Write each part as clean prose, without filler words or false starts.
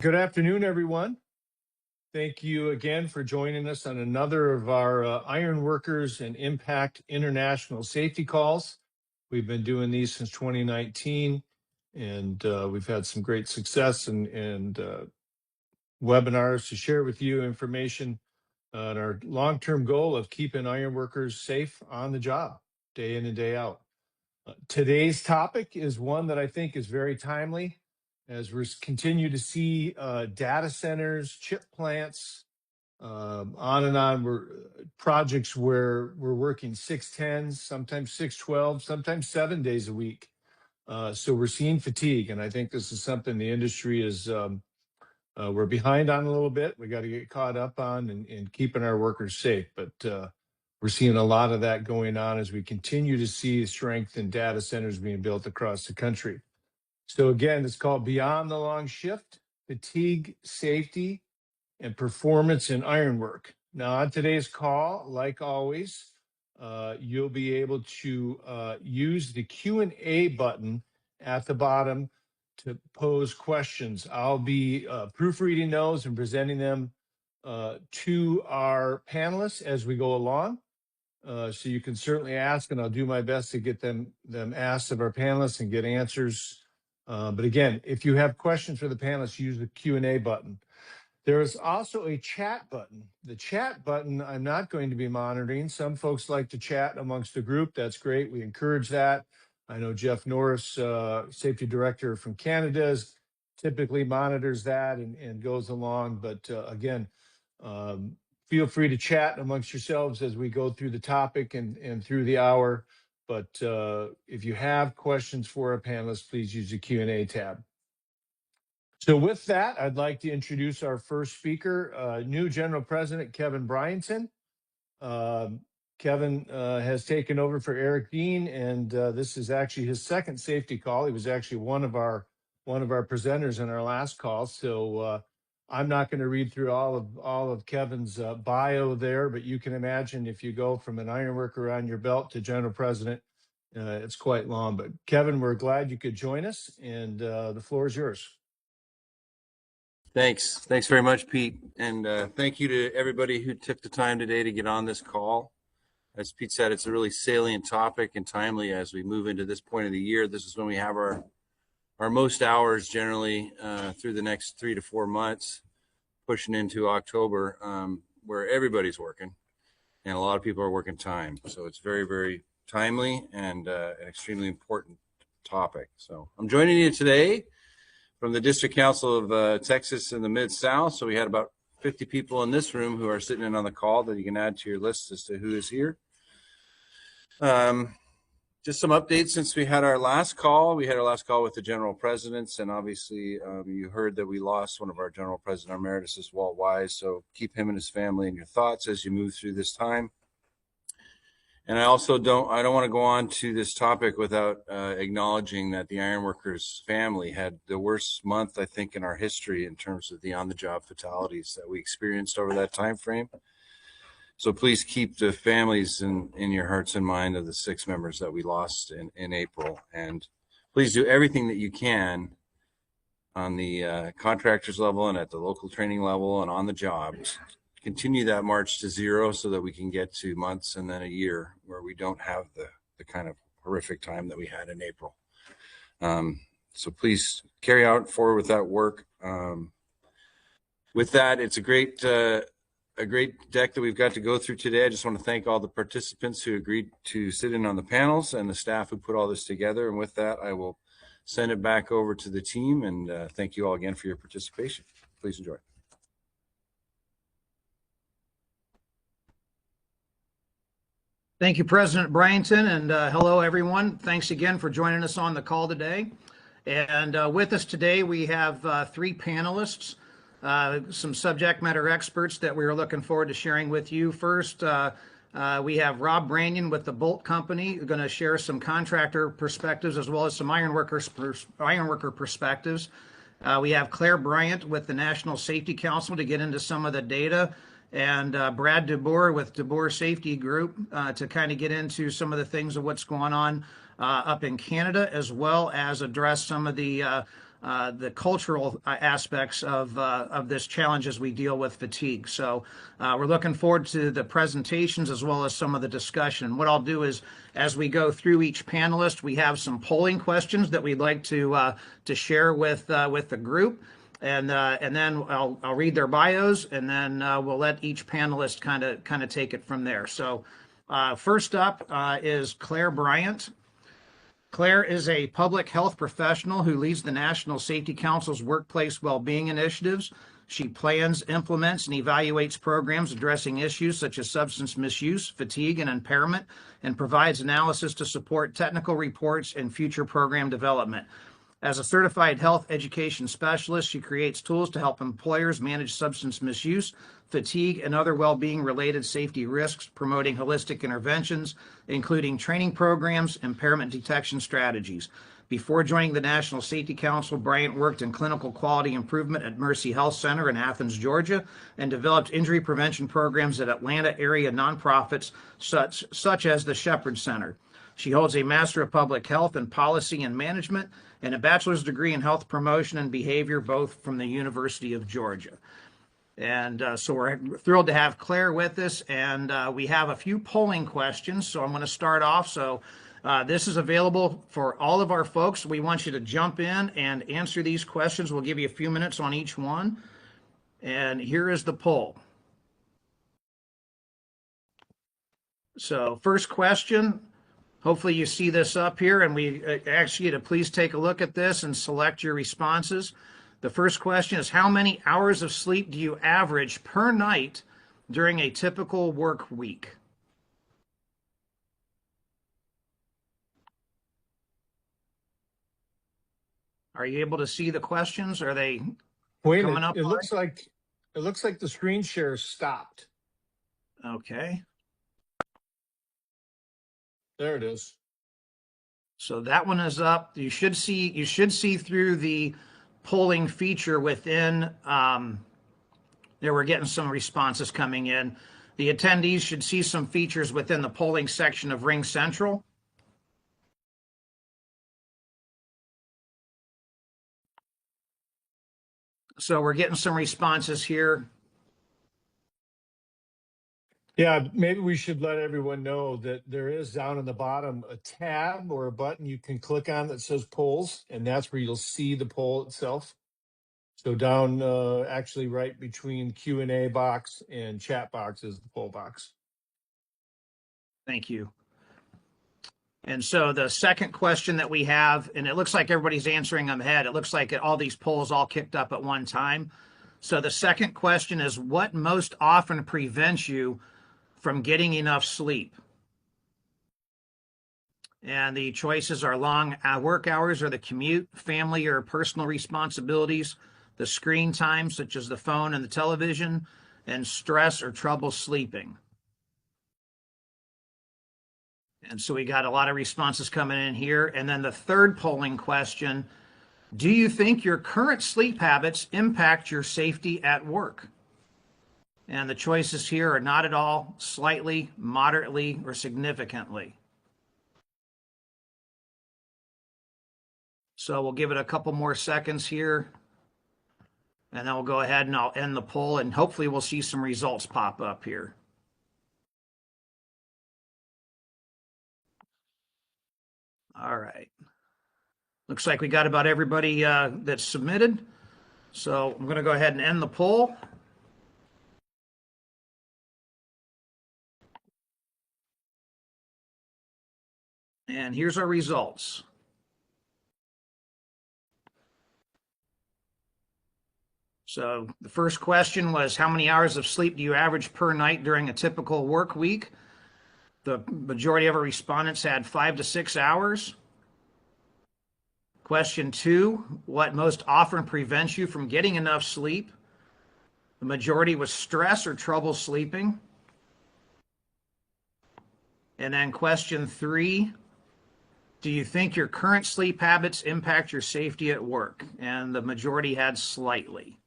Good afternoon, everyone. Thank you again for joining us on another of our Ironworkers and Impact International Safety Calls. We've been doing these since 2019, and we've had some great success and webinars to share with you information on our long-term goal of keeping ironworkers safe on the job, day in and day out. Today's topic is one that I think is very timely as we continue to see data centers, chip plants, on and on. We're projects where we're working 610s, sometimes 612, sometimes 7 days a week. So we're seeing fatigue, and I think this is something the industry is we're behind on a little bit. We got to get caught up on and keeping our workers safe, but we're seeing a lot of that going on as we continue to see strength in data centers being built across the country. So again, it's called Beyond the Long Shift, Fatigue, Safety, and Performance in Ironwork. Now on today's call, like always, you'll be able to use the Q&A button at the bottom to pose questions. I'll be proofreading those and presenting them to our panelists as we go along. So you can certainly ask, and I'll do my best to get them asked of our panelists and get answers. But again, if you have questions for the panelists, use the Q&A button. There is also a chat button. The chat button I'm not going to be monitoring. Some folks like to chat amongst the group. That's great. We encourage that. I know Jeff Norris, safety director from Canada, typically monitors that and goes along. But again, feel free to chat amongst yourselves as we go through the topic and through the hour. But if you have questions for our panelists, please use the Q&A tab. So with that, I'd like to introduce our first speaker, new General President Kevin Bryanson. Kevin has taken over for Eric Dean, and this is actually his second safety call. He was actually one of our presenters in our last call. So I'm not going to read through all of Kevin's bio there, but you can imagine if you go from an ironworker on your belt to General President, it's quite long. But Kevin, we're glad you could join us, and the floor is yours. Thanks very much, Pete. And thank you to everybody who took the time today to get on this call. As Pete said, it's a really salient topic and timely as we move into this point of the year. This is when we have our most hours generally through the next 3 to 4 months, pushing into October, where everybody's working and a lot of people are working time. So it's very, very timely and an extremely important topic. So I'm joining you today from the District Council of Texas in the Mid-South. So we had about 50 people in this room who are sitting in on the call that you can add to your list as to who is here. Just some updates since we had our last call. We had our last call with the General Presidents, and obviously you heard that we lost one of our General President Emeritus, Walt Wise. So keep him and his family in your thoughts as you move through this time. And I also don't want to go on to this topic without acknowledging that the Ironworkers family had the worst month, I think, in our history in terms of the on-the-job fatalities that we experienced over that time frame. So please keep the families in your hearts and mind of the 6 members that we lost in April. And please do everything that you can on the contractors level and at the local training level and on the job. Continue that march to 0 so that we can get to months and then a year where we don't have the kind of horrific time that we had in April. So please carry out forward with that work. With that, it's a great deck that we've got to go through today. I just want to thank all the participants who agreed to sit in on the panels and the staff who put all this together. And with that, I will send it back over to the team, and thank you all again for your participation. Please enjoy. Thank you, President Bryanson, and hello, everyone. Thanks again for joining us on the call today. And with us today, we have 3 panelists, some subject matter experts that we are looking forward to sharing with you. First, we have Rob Brannion with the Bolt Company, who's going to share some contractor perspectives as well as some ironworker perspectives. We have Claire Bryant with the National Safety Council to get into some of the data, and Brad DeBoer with DeBoer Safety Group to kind of get into some of the things of what's going on up in Canada, as well as address some of the the cultural aspects of this challenge as we deal with fatigue. So we're looking forward to the presentations as well as some of the discussion. What I'll do is, as we go through each panelist, we have some polling questions that we'd like to share with the group. And then I'll read their bios, and then we'll let each panelist kind of take it from there. So first up is Claire Bryant. Claire is a public health professional who leads the National Safety Council's workplace well-being initiatives. She plans, implements, and evaluates programs addressing issues such as substance misuse, fatigue, and impairment, and provides analysis to support technical reports and future program development. As a certified health education specialist, she creates tools to help employers manage substance misuse, fatigue, and other well-being related safety risks, promoting holistic interventions, including training programs, impairment detection strategies. Before joining the National Safety Council, Bryant worked in clinical quality improvement at Mercy Health Center in Athens, Georgia, and developed injury prevention programs at Atlanta area nonprofits such as the Shepherd Center. She holds a Master of Public Health in Policy and Management and a bachelor's degree in Health Promotion and Behavior, both from the University of Georgia. And so we're thrilled to have Claire with us, and we have a few polling questions. So I'm going to start off. So this is available for all of our folks. We want you to jump in and answer these questions. We'll give you a few minutes on each one. And here is the poll. So first question. Hopefully you see this up here, and we ask you to please take a look at this and select your responses. The first question is, how many hours of sleep do you average per night during a typical work week? Are you able to see the questions? Are they coming up? It looks like the screen share stopped. Okay. There it is. So that one is up. You should see through the polling feature within there. We're getting some responses coming in. The attendees should see some features within the polling section of Ring Central. So we're getting some responses here. Yeah, maybe we should let everyone know that there is down in the bottom a tab or a button you can click on that says polls, and that's where you'll see the poll itself. So down actually right between Q&A box and chat box is the poll box. Thank you. And so the second question that we have, and it looks like everybody's answering them ahead. It looks like all these polls all kicked up at one time. So the second question is, what most often prevents you from getting enough sleep? And the choices are long work hours or the commute, family or personal responsibilities, the screen time, such as the phone and the television, and stress or trouble sleeping. And so we got a lot of responses coming in here. And then the third polling question, do you think your current sleep habits impact your safety at work? And the choices here are not at all, slightly, moderately, or significantly. So we'll give it a couple more seconds here. And then we'll go ahead and I'll end the poll, and hopefully we'll see some results pop up here. All right. Looks like we got about everybody that's submitted. So I'm going to go ahead and end the poll. And here's our results. So the first question was, how many hours of sleep do you average per night during a typical work week? The majority of our respondents had 5 to 6 hours. Question 2, what most often prevents you from getting enough sleep? The majority was stress or trouble sleeping. And then question 3, do you think your current sleep habits impact your safety at work? And the majority had slightly.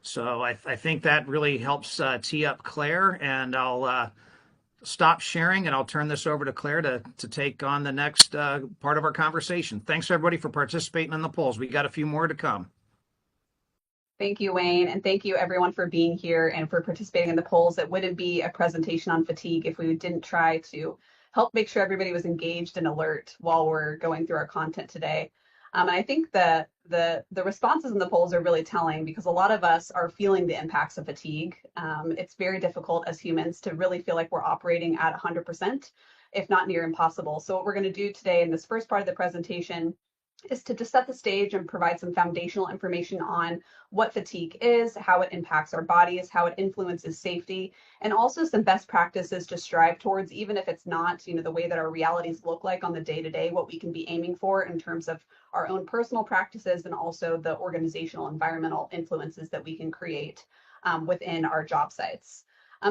So I think that really helps tee up Claire, and I'll stop sharing, and I'll turn this over to Claire to take on the next part of our conversation. Thanks, everybody, for participating in the polls. We got a few more to come. Thank you, Wayne, and thank you everyone for being here and for participating in the polls. It wouldn't be a presentation on fatigue if we didn't try to help make sure everybody was engaged and alert while we're going through our content today. And I think the responses in the polls are really telling because a lot of us are feeling the impacts of fatigue. It's very difficult as humans to really feel like we're operating at 100%, if not near impossible. So what we're going to do today in this first part of the presentation is to just set the stage and provide some foundational information on what fatigue is, how it impacts our bodies, how it influences safety, and also some best practices to strive towards, even if it's not, the way that our realities look like on the day-to-day, what we can be aiming for in terms of our own personal practices and also the organizational environmental influences that we can create within our job sites.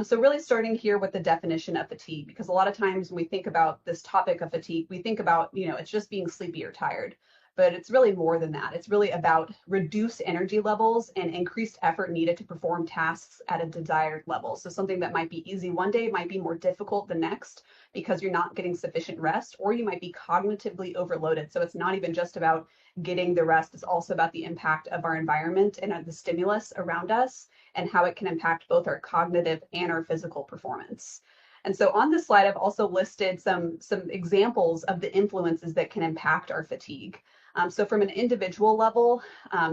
So really starting here with the definition of fatigue, because a lot of times when we think about this topic of fatigue, we think about, it's just being sleepy or tired. But it's really more than that. It's really about reduced energy levels and increased effort needed to perform tasks at a desired level. So something that might be easy one day might be more difficult the next because you're not getting sufficient rest, or you might be cognitively overloaded. So it's not even just about getting the rest, it's also about the impact of our environment and the stimulus around us and how it can impact both our cognitive and our physical performance. And so on this slide, I've also listed some examples of the influences that can impact our fatigue. So from an individual level,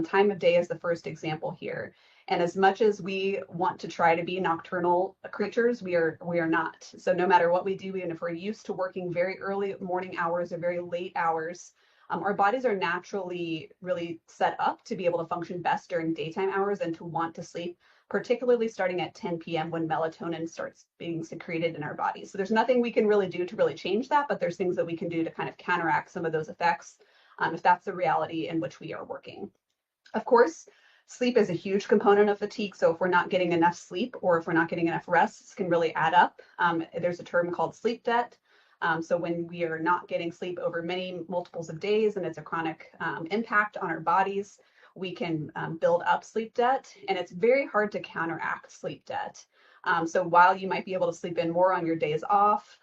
time of day is the first example here. And as much as we want to try to be nocturnal creatures, we are not. So no matter what we do, even if we're used to working very early morning hours or very late hours, our bodies are naturally really set up to be able to function best during daytime hours and to want to sleep, particularly starting at 10 p.m. when melatonin starts being secreted in our bodies. So there's nothing we can really do to really change that, but there's things that we can do to kind of counteract some of those effects if that's the reality in which we are working. Of course, sleep is a huge component of fatigue. So if we're not getting enough sleep or if we're not getting enough rest, this can really add up. There's a term called sleep debt. So when we are not getting sleep over many multiples of days and it's a chronic impact on our bodies, we can build up sleep debt, and it's very hard to counteract sleep debt. So while you might be able to sleep in more on your days off,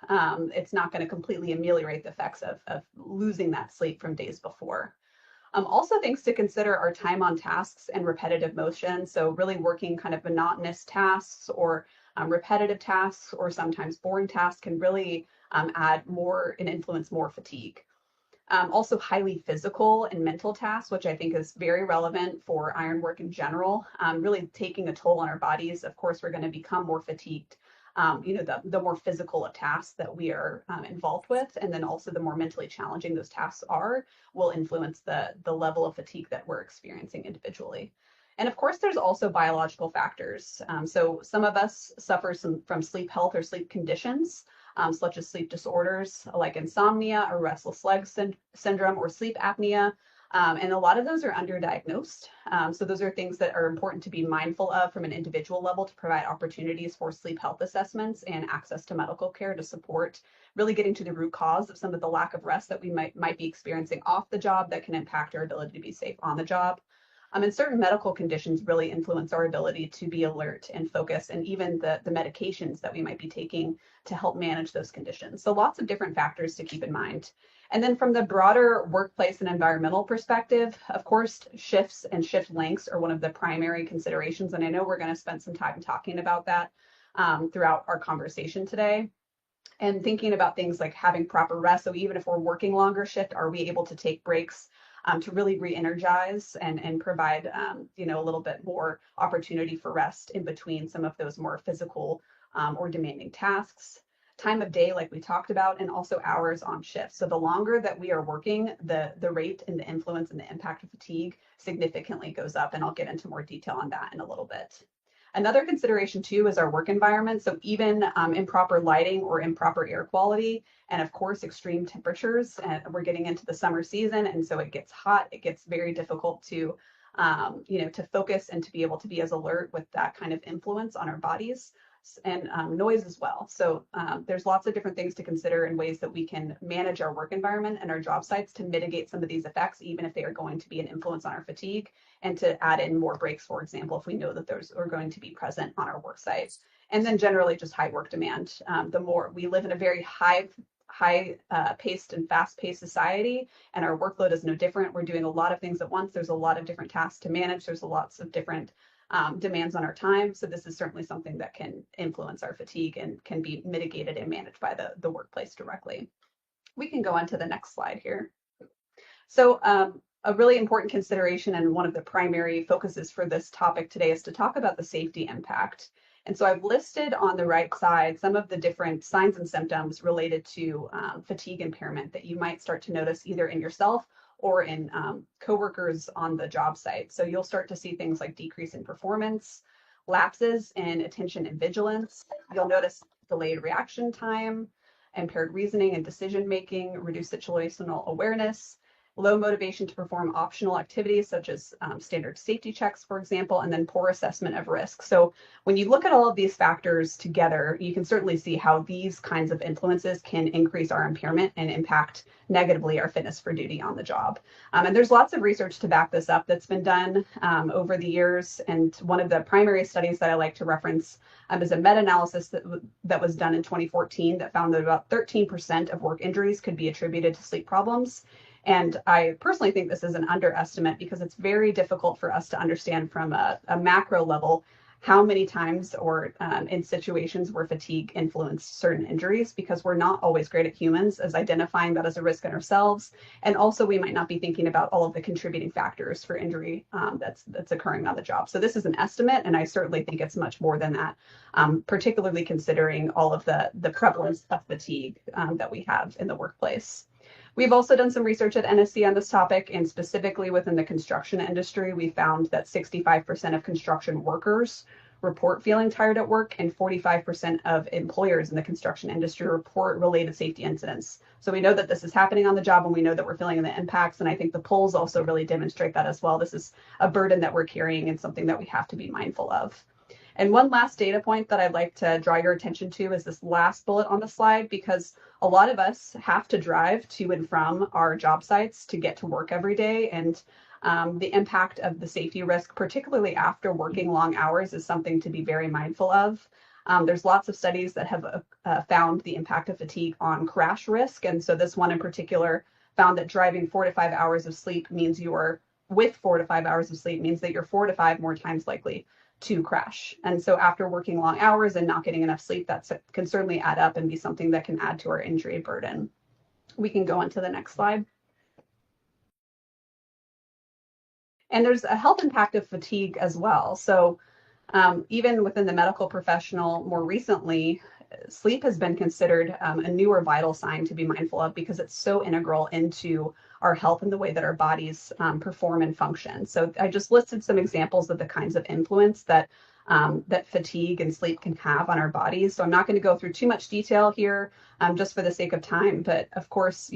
it's not going to completely ameliorate the effects of losing that sleep from days before. Also, things to consider are time on tasks and repetitive motion. So really working kind of monotonous tasks or repetitive tasks or sometimes boring tasks can really add more and influence more fatigue. Also highly physical and mental tasks, which I think is very relevant for iron work in general, really taking a toll on our bodies. Of course, we're going to become more fatigued, the more physical of tasks that we are involved with, and then also the more mentally challenging those tasks are, will influence the level of fatigue that we're experiencing individually. And of course, there's also biological factors. So some of us suffer from sleep health or sleep conditions, such as sleep disorders like insomnia or restless leg syndrome or sleep apnea. And a lot of those are underdiagnosed. So those are things that are important to be mindful of from an individual level to provide opportunities for sleep health assessments and access to medical care to support really getting to the root cause of some of the lack of rest that we might be experiencing off the job that can impact our ability to be safe on the job. And certain medical conditions really influence our ability to be alert and focus, and even the medications that we might be taking to help manage those conditions. So lots of different factors to keep in mind. And then from the broader workplace and environmental perspective, of course, shifts and shift lengths are one of the primary considerations. And I know we're going to spend some time talking about that throughout our conversation today. And thinking about things like having proper rest. So even if we're working longer shift, are we able to take breaks to really re-energize and provide, a little bit more opportunity for rest in between some of those more physical or demanding tasks. Time of day, like we talked about, and also hours on shift. So the longer that we are working, the rate and the influence and the impact of fatigue significantly goes up. And I'll get into more detail on that in a little bit. Another consideration too is our work environment. So even improper lighting or improper air quality, and of course extreme temperatures. And we're getting into the summer season, and so it gets hot. It gets very difficult to, to focus and to be able to be as alert with that kind of influence on our bodies. and noise as well. So there's lots of different things to consider and ways that we can manage our work environment and our job sites to mitigate some of these effects, even if they are going to be an influence on our fatigue, and to add in more breaks, for example, if we know that those are going to be present on our work site. And then generally just high work demand. The more we live in a very high paced and fast paced society, and our workload is no different. We're doing a lot of things at once. There's a lot of different tasks to manage. There's lots of different demands on our time. So this is certainly something that can influence our fatigue and can be mitigated and managed by the workplace directly. We can go on to the next slide here. So a really important consideration and one of the primary focuses for this topic today is to talk about the safety impact. And so I've listed on the right side some of the different signs and symptoms related to fatigue impairment that you might start to notice either in yourself or in coworkers on the job site. So you'll start to see things like decrease in performance, lapses in attention and vigilance. You'll notice delayed reaction time, impaired reasoning and decision making, reduced situational awareness, low motivation to perform optional activities such as standard safety checks, for example, and then poor assessment of risk. So when you look at all of these factors together, you can certainly see how these kinds of influences can increase our impairment and impact negatively our fitness for duty on the job. And there's lots of research to back this up that's been done over the years. And one of the primary studies that I like to reference is a meta-analysis that was done in 2014 that found that about 13% of work injuries could be attributed to sleep problems. And I personally think this is an underestimate because it's very difficult for us to understand from a macro level how many times or in situations where fatigue influenced certain injuries, because we're not always great at humans as identifying that as a risk in ourselves. And also we might not be thinking about all of the contributing factors for injury that's occurring on the job. So this is an estimate, and I certainly think it's much more than that, particularly considering all of the prevalence of fatigue that we have in the workplace. We've also done some research at NSC on this topic, and specifically within the construction industry, we found that 65% of construction workers report feeling tired at work, and 45% of employers in the construction industry report related safety incidents. So we know that this is happening on the job, and we know that we're feeling the impacts, and I think the polls also really demonstrate that as well. This is a burden that we're carrying and something that we have to be mindful of. And one last data point that I'd like to draw your attention to is this last bullet on the slide, because a lot of us have to drive to and from our job sites to get to work every day. And the impact of the safety risk, particularly after working long hours, is something to be very mindful of. There's lots of studies that have found the impact of fatigue on crash risk. And so this one in particular found that driving 4 to 5 hours of sleep means with 4 to 5 hours of sleep means that you're 4 to 5 more times likely to crash. And so after working long hours and not getting enough sleep, that can certainly add up and be something that can add to our injury burden. We can go on to the next slide. And there's a health impact of fatigue as well. So even within the medical professional, more recently, sleep has been considered a newer vital sign to be mindful of, because it's so integral into our health and the way that our bodies perform and function. So I just listed some examples of the kinds of influence that that fatigue and sleep can have on our bodies. So I'm not going to go through too much detail here just for the sake of time. But of course,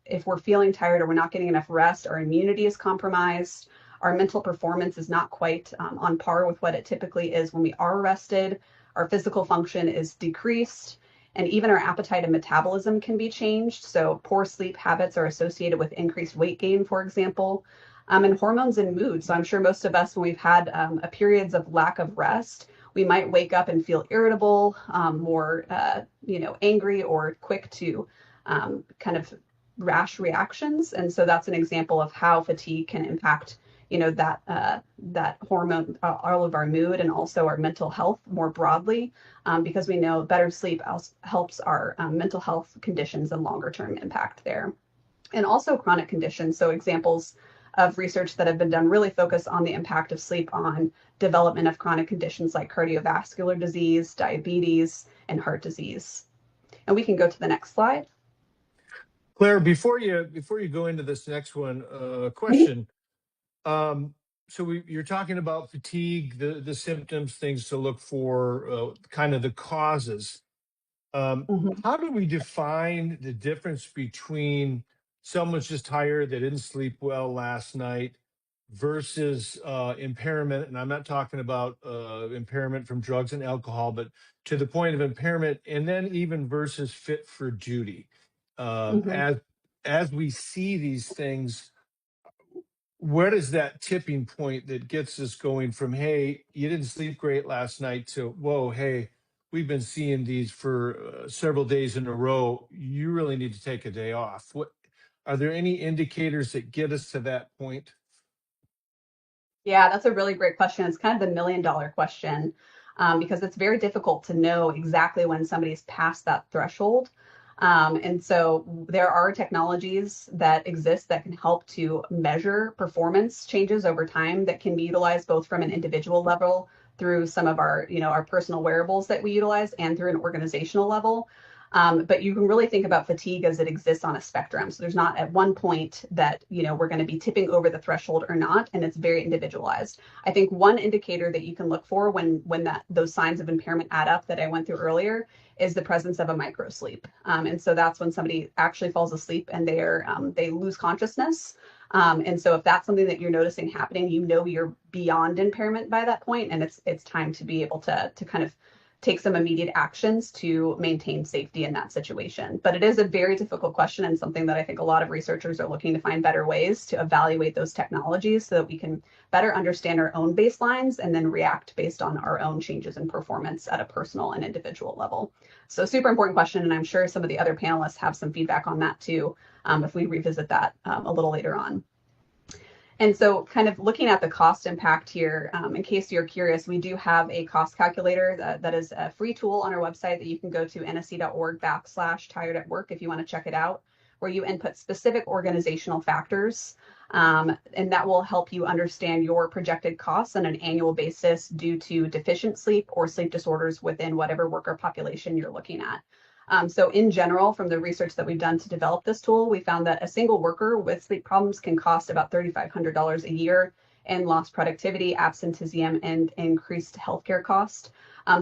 if we're feeling tired or we're not getting enough rest, our immunity is compromised. Our mental performance is not quite on par with what it typically is when we are rested. Our physical function is decreased, and even our appetite and metabolism can be changed. So poor sleep habits are associated with increased weight gain, for example, and hormones and mood. So I'm sure most of us, when we've had periods of lack of rest, we might wake up and feel irritable, more angry, or quick to kind of rash reactions. And so that's an example of how fatigue can impact that hormone, all of our mood, and also our mental health more broadly, because we know better sleep helps our mental health conditions and longer term impact there. And also chronic conditions. So examples of research that have been done really focus on the impact of sleep on development of chronic conditions like cardiovascular disease, diabetes, and heart disease. And we can go to the next slide. Claire, before you go into this next one, question. So you're talking about fatigue, the symptoms, things to look for, kind of the causes. How do we define the difference between someone's just tired, they didn't sleep well last night, versus impairment. And I'm not talking about impairment from drugs and alcohol, but to the point of impairment, and then even versus fit for duty. Mhm. As we see these things, what is that tipping point that gets us going from, hey, you didn't sleep great last night, to, whoa, hey, we've been seeing these for several days in a row, you really need to take a day off? What are there any indicators that get us to that point? Yeah, that's a really great question. It's kind of the $1,000,000 question, because it's very difficult to know exactly when somebody's past that threshold. And so there are technologies that exist that can help to measure performance changes over time that can be utilized both from an individual level through some of our, our personal wearables that we utilize and through an organizational level. But you can really think about fatigue as it exists on a spectrum. So there's not at one point that, we're going to be tipping over the threshold or not, and it's very individualized. I think one indicator that you can look for when those signs of impairment add up that I went through earlier is the presence of a microsleep. And so that's when somebody actually falls asleep and they lose consciousness. And so if that's something that you're noticing happening, you're beyond impairment by that point, and it's time to be able to kind of take some immediate actions to maintain safety in that situation. But it is a very difficult question, and something that I think a lot of researchers are looking to find better ways to evaluate those technologies so that we can better understand our own baselines and then react based on our own changes in performance at a personal and individual level. So super important question, and I'm sure some of the other panelists have some feedback on that too, if we revisit that a little later on. And so kind of looking at the cost impact here, in case you're curious, we do have a cost calculator that is a free tool on our website that you can go to nsc.org/tired-at-work if you want to check it out, where you input specific organizational factors, and that will help you understand your projected costs on an annual basis due to deficient sleep or sleep disorders within whatever worker population you're looking at. So in general, from the research that we've done to develop this tool, we found that a single worker with sleep problems can cost about $3,500 a year in lost productivity, absenteeism, and increased healthcare cost.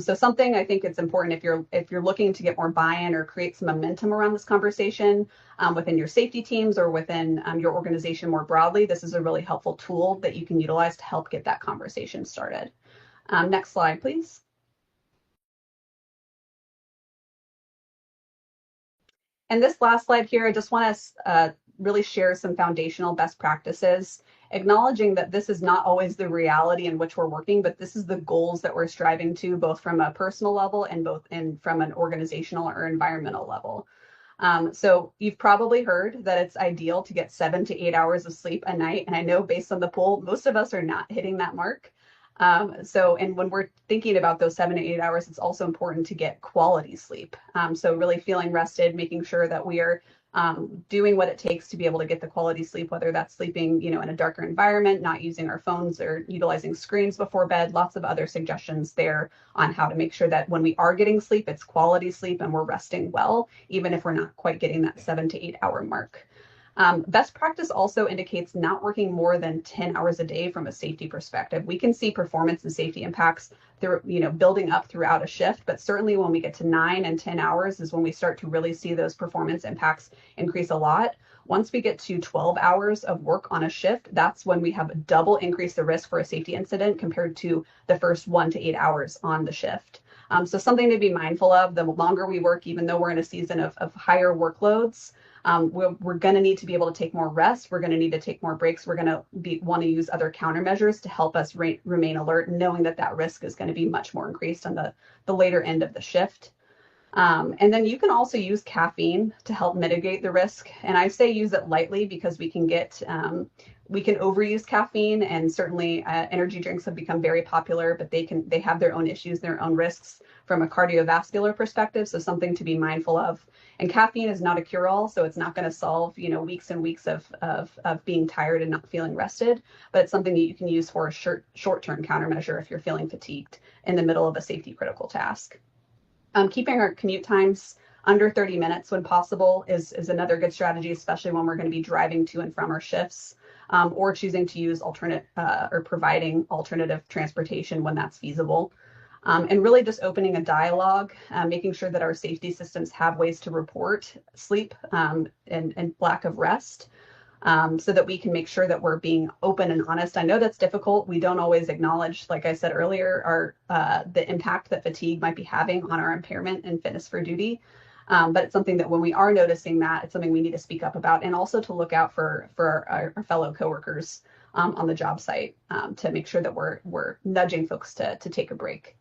So something I think it's important if you're looking to get more buy-in or create some momentum around this conversation within your safety teams or within your organization more broadly, this is a really helpful tool that you can utilize to help get that conversation started. Next slide, please. And this last slide here, I just want to really share some foundational best practices, acknowledging that this is not always the reality in which we're working, but this is the goals that we're striving to, both from a personal level and from an organizational or environmental level. So you've probably heard that it's ideal to get 7 to 8 hours of sleep a night. And I know based on the poll, most of us are not hitting that mark. And when we're thinking about those 7 to 8 hours, it's also important to get quality sleep. So really feeling rested, making sure that we are doing what it takes to be able to get the quality sleep, whether that's sleeping, in a darker environment, not using our phones or utilizing screens before bed, lots of other suggestions there on how to make sure that when we are getting sleep, it's quality sleep and we're resting well, even if we're not quite getting that 7 to 8 hour mark. Best practice also indicates not working more than 10 hours a day from a safety perspective. We can see performance and safety impacts through, building up throughout a shift, but certainly when we get to 9 and 10 hours is when we start to really see those performance impacts increase a lot. Once we get to 12 hours of work on a shift, that's when we have double increase the risk for a safety incident compared to the first 1 to 8 hours on the shift. So something to be mindful of, the longer we work, even though we're in a season of higher workloads, we're going to need to be able to take more rest. We're going to need to take more breaks. We're going to want to use other countermeasures to help us remain alert, knowing that risk is going to be much more increased on the later end of the shift. And then you can also use caffeine to help mitigate the risk. And I say use it lightly because we can overuse caffeine, and certainly energy drinks have become very popular, but they have their own issues, their own risks from a cardiovascular perspective. So something to be mindful of. And caffeine is not a cure-all, so it's not going to solve, weeks and weeks of being tired and not feeling rested, but it's something that you can use for a short-term countermeasure if you're feeling fatigued in the middle of a safety critical task. Keeping our commute times under 30 minutes when possible is another good strategy, especially when we're going to be driving to and from our shifts, or choosing to use or providing alternative transportation when that's feasible. And really just opening a dialogue, making sure that our safety systems have ways to report sleep and lack of rest. so that we can make sure that we're being open and honest. I know that's difficult. We don't always acknowledge, like I said earlier, the impact that fatigue might be having on our impairment and fitness for duty. But it's something that when we are noticing that, it's something we need to speak up about, and also to look out for our fellow coworkers on the job site, to make sure that we're nudging folks to take a break.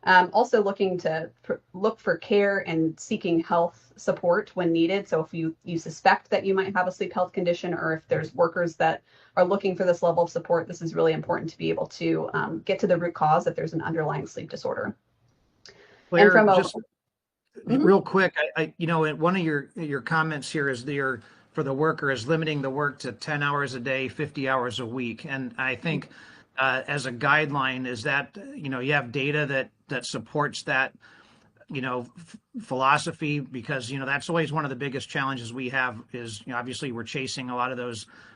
Also looking to look for care and seeking health support when needed. So if you suspect that you might have a sleep health condition, or if there's workers that are looking for this level of support, this is really important to be able to get to the root cause if there's an underlying sleep disorder. Claire, and from a just real quick, one of your comments here is for the worker is limiting the work to 10 hours a day, 50 hours a week. And I think as a guideline is that, you have data that supports that, philosophy, because, that's always one of the biggest challenges we have is, obviously we're chasing a lot of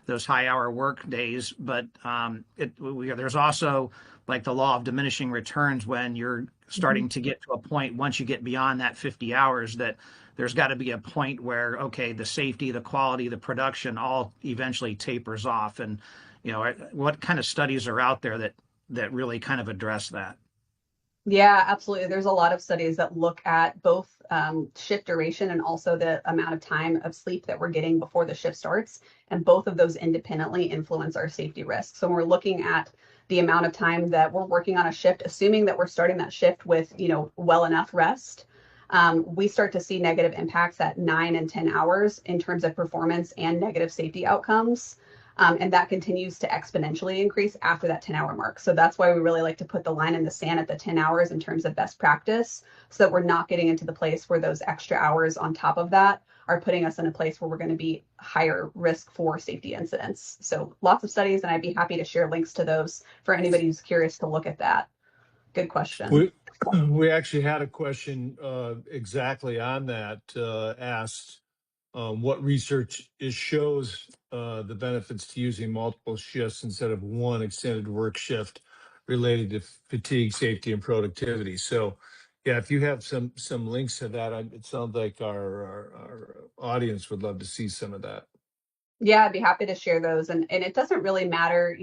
those high hour work days, but there's also like the law of diminishing returns when you're starting to get to a point, once you get beyond that 50 hours, that there's got to be a point where, okay, the safety, the quality, the production all eventually tapers off. And, what kind of studies are out there that really kind of address that? Yeah, absolutely. There's a lot of studies that look at both shift duration and also the amount of time of sleep that we're getting before the shift starts. And both of those independently influence our safety risks. So when we're looking at the amount of time that we're working on a shift, assuming that we're starting that shift with, well enough rest, we start to see negative impacts at 9 and 10 hours in terms of performance and negative safety outcomes. And that continues to exponentially increase after that 10-hour mark. So that's why we really like to put the line in the sand at the 10 hours in terms of best practice, so that we're not getting into the place where those extra hours on top of that are putting us in a place where we're going to be higher risk for safety incidents. So lots of studies, and I'd be happy to share links to those for anybody who's curious to look at that. Good question. We actually had a question exactly on that, asked what research shows the benefits to using multiple shifts instead of one extended work shift related to fatigue, safety, and productivity. So, yeah, if you have some links to that, it sounds like our audience would love to see some of that. Yeah, I'd be happy to share those. And it doesn't really matter,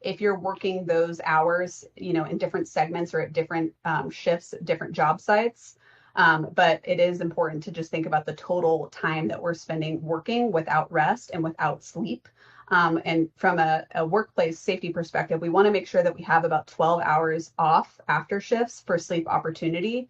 if you're working those hours, in different segments or at different shifts, at different job sites. But it is important to just think about the total time that we're spending working without rest and without sleep. And from a workplace safety perspective, we want to make sure that we have about 12 hours off after shifts for sleep opportunity.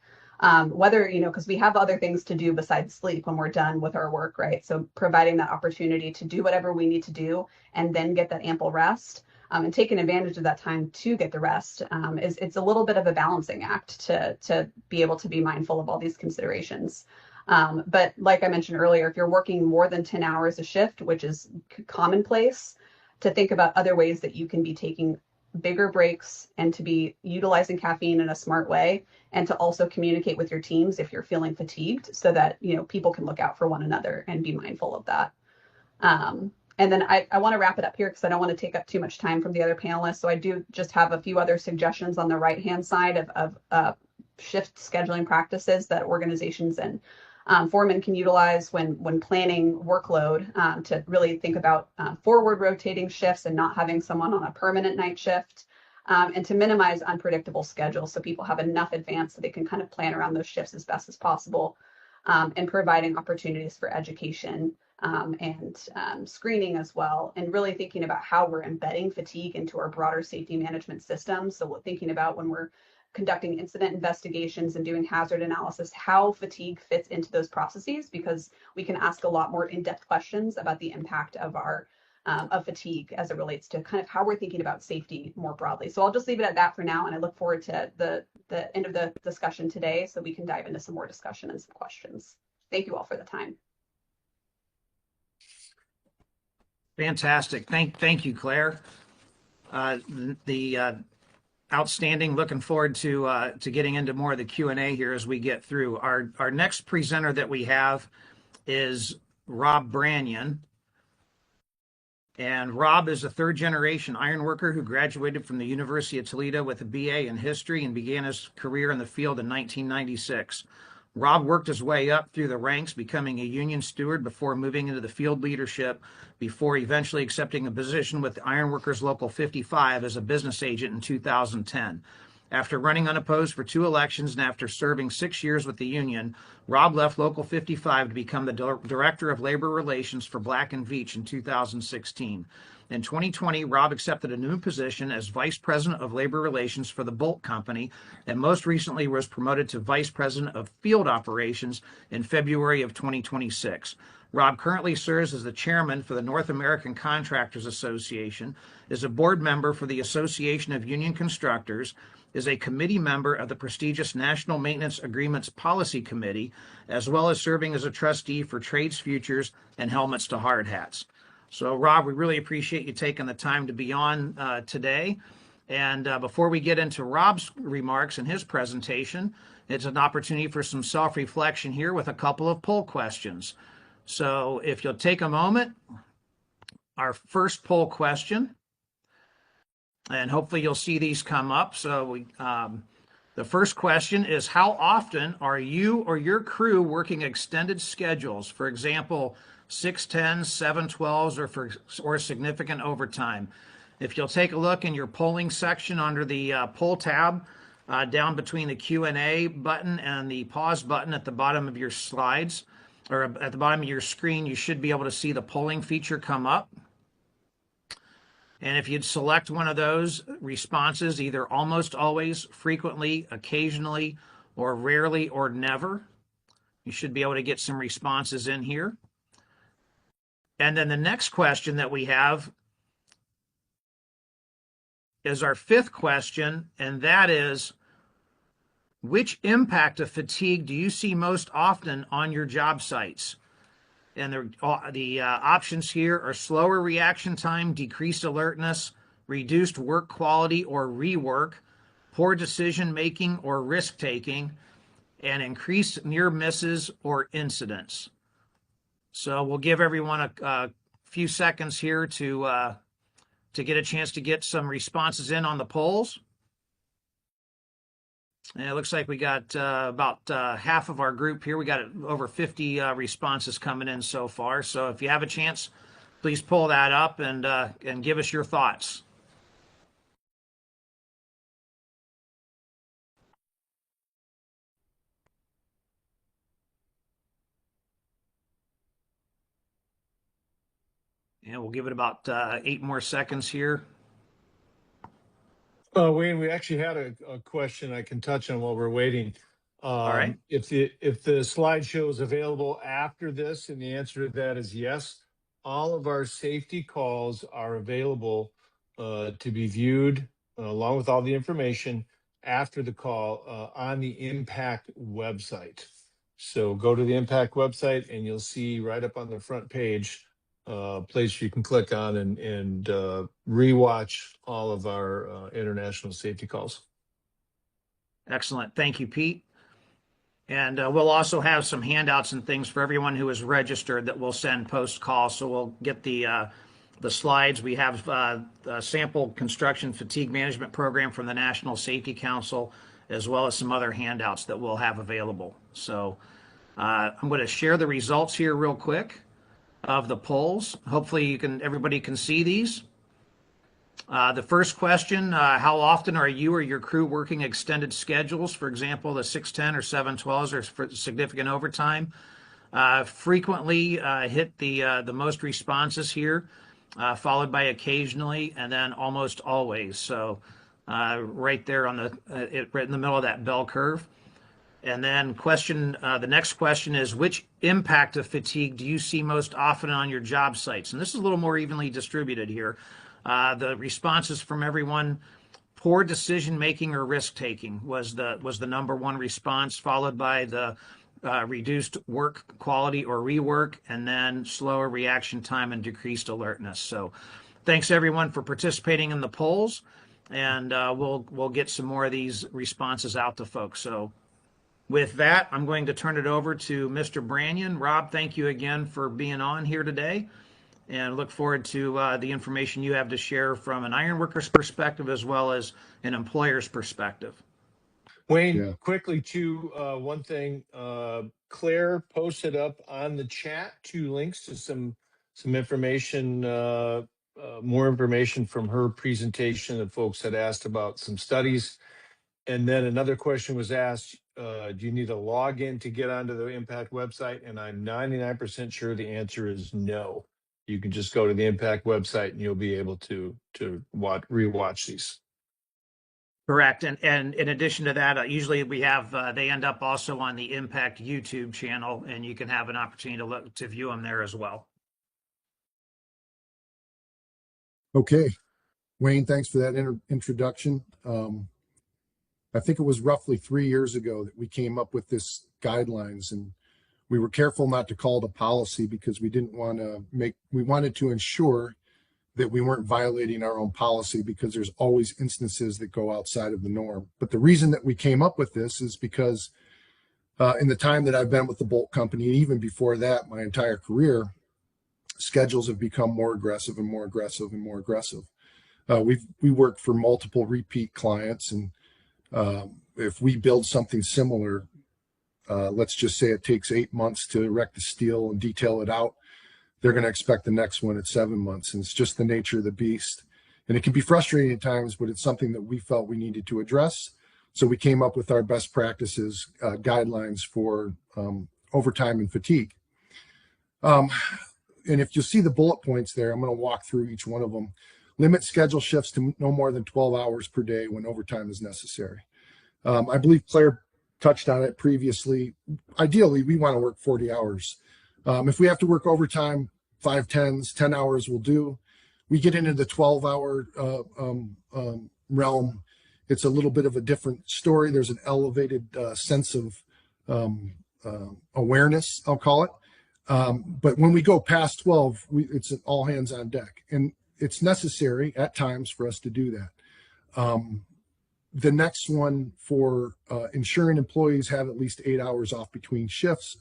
Whether, because we have other things to do besides sleep when we're done with our work, right? So providing that opportunity to do whatever we need to do and then get that ample rest. And taking advantage of that time to get the rest, it's a little bit of a balancing act to be able to be mindful of all these considerations. But like I mentioned earlier, if you're working more than 10 hours a shift, which is commonplace, to think about other ways that you can be taking bigger breaks and to be utilizing caffeine in a smart way, and to also communicate with your teams if you're feeling fatigued, so that people can look out for one another and be mindful of that. And then I want to wrap it up here because I don't want to take up too much time from the other panelists. So I do just have a few other suggestions on the right-hand side of shift scheduling practices that organizations and foremen can utilize when planning workload, to really think about forward rotating shifts and not having someone on a permanent night shift, and to minimize unpredictable schedules so people have enough advance so they can kind of plan around those shifts as best as possible, and providing opportunities for education and screening as well, and really thinking about how we're embedding fatigue into our broader safety management system. So we're thinking about when we're conducting incident investigations and doing hazard analysis, how fatigue fits into those processes, because we can ask a lot more in-depth questions about the impact of our of fatigue as it relates to kind of how we're thinking about safety more broadly. So I'll just leave it at that for now, and I look forward to the end of the discussion today so we can dive into some more discussion and some questions. Thank you all for the time. Fantastic. Thank you, Claire. Outstanding. Looking forward to getting into more of the Q&A here as we get through. Our next presenter that we have is Rob Branyan. And Rob is a third-generation ironworker who graduated from the University of Toledo with a BA in history and began his career in the field in 1996. Rob worked his way up through the ranks, becoming a union steward before moving into the field leadership, before eventually accepting a position with Ironworkers Local 55 as a business agent in 2010. After running unopposed for 2 elections and after serving 6 years with the union, Rob left Local 55 to become the Director of Labor Relations for Black & Veatch in 2016. In 2020, Rob accepted a new position as Vice President of Labor Relations for the Bolt Company, and most recently was promoted to Vice President of Field Operations in February of 2026. Rob currently serves as the chairman for the North American Contractors Association, is a board member for the Association of Union Constructors, is a committee member of the prestigious National Maintenance Agreements Policy Committee, as well as serving as a trustee for Trades Futures and Helmets to Hard Hats. So, Rob, we really appreciate you taking the time to be on today. And before we get into Rob's remarks and his presentation, it's an opportunity for some self-reflection here with a couple of poll questions. So if you'll take a moment, our first poll question, and hopefully you'll see these come up. So the first question is, how often are you or your crew working extended schedules? For example, 610s, 712s, or significant overtime. If you'll take a look in your polling section under the poll tab, down between the Q&A button and the pause button at the bottom of your slides, or at the bottom of your screen, you should be able to see the polling feature come up. And if you'd select one of those responses, either almost always, frequently, occasionally, or rarely, or never, you should be able to get some responses in here. And then the next question that we have is our fifth question, and that is, which impact of fatigue do you see most often on your job sites? And the options here are slower reaction time, decreased alertness, reduced work quality or rework, poor decision making or risk taking, and increased near misses or incidents. So we'll give everyone a few seconds here to get a chance to get some responses in on the polls. And it looks like we got about half of our group here. We got over 50 responses coming in so far. So if you have a chance, please pull that up and give us your thoughts. And we'll give it about 8 more seconds here. Wayne, we actually had a question I can touch on while we're waiting. All right. If the slideshow is available after this, and the answer to that is yes, all of our safety calls are available to be viewed along with all the information after the call on the Impact website. So go to the Impact website and you'll see right up on the front page place you can click on and rewatch all of our international safety calls. Excellent. Thank you, Pete. And we'll also have some handouts and things for everyone who is registered that we'll send post-call. So we'll get the slides. We have a sample construction fatigue management program from the National Safety Council, as well as some other handouts that we'll have available. So I'm going to share the results here real quick of the polls. Hopefully everybody can see these. The first question, how often are you or your crew working extended schedules? For example, the 610 or 712s or for significant overtime. Frequently hit the most responses here, followed by occasionally, and then almost always. So right there on right in the middle of that bell curve. And then the next question is, which impact of fatigue do you see most often on your job sites? And this is a little more evenly distributed here. The responses from everyone, poor decision making or risk taking was the number one response, followed by the reduced work quality or rework, and then slower reaction time and decreased alertness. So thanks everyone for participating in the polls, and we'll get some more of these responses out to folks. So with that, I'm going to turn it over to Mr. Branyan. Rob, thank you again for being on here today, and look forward to the information you have to share from an ironworker's perspective as well as an employer's perspective. Wayne, Yeah. quickly too, one thing, Claire posted up on the chat 2 links to some information, more information from her presentation that folks had asked about some studies. And then another question was asked, do you need a login to get onto the Impact website? And I'm 99% sure the answer is no. You can just go to the Impact website and you'll be able to rewatch these. Correct. And in addition to that, usually we have, they end up also on the Impact YouTube channel, and you can have an opportunity to view them there as well. Okay. Wayne, thanks for that introduction. I think it was roughly 3 years ago that we came up with this guidelines, and we were careful not to call it a policy because we didn't want to we wanted to ensure that we weren't violating our own policy, because there's always instances that go outside of the norm. But the reason that we came up with this is because in the time that I've been with the Bolt Company, and even before that, my entire career, schedules have become more aggressive and more aggressive and more aggressive. We work for multiple repeat clients, and if we build something similar, let's just say it takes 8 months to erect the steel and detail it out, they're going to expect the next one at 7 months. And it's just the nature of the beast. And it can be frustrating at times, but it's something that we felt we needed to address. So we came up with our best practices guidelines for overtime and fatigue. And if you'll see the bullet points there, I'm going to walk through each one of them. Limit schedule shifts to no more than 12 hours per day when overtime is necessary. I believe Claire touched on it previously. Ideally, we want to work 40 hours. If we have to work overtime, 5 10s, 10 hours will do. We get into the 12-hour realm. It's a little bit of a different story. There's an elevated sense of awareness, I'll call it. But when we go past 12, it's an all hands on deck. And it's necessary at times for us to do that. The next one, for ensuring employees have at least 8 hours off between shifts,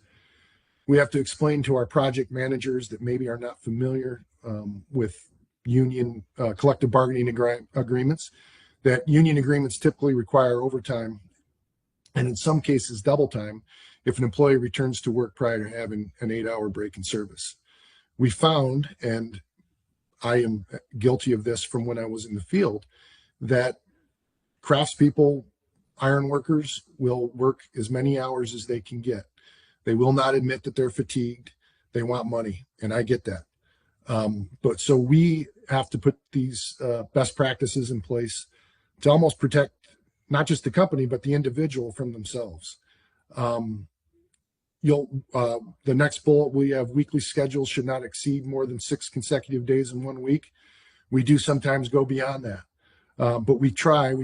we have to explain to our project managers that maybe are not familiar with union collective bargaining agreements, that union agreements typically require overtime, and in some cases double time, if an employee returns to work prior to having an 8-hour break in service. We found, and I am guilty of this from when I was in the field, that craftspeople, iron workers, will work as many hours as they can get. They will not admit that they're fatigued. They want money, and I get that. But so we have to put these best practices in place to almost protect not just the company, but the individual from themselves. The next bullet, we have weekly schedules should not exceed more than 6 consecutive days in 1 week. We do sometimes go beyond that, but we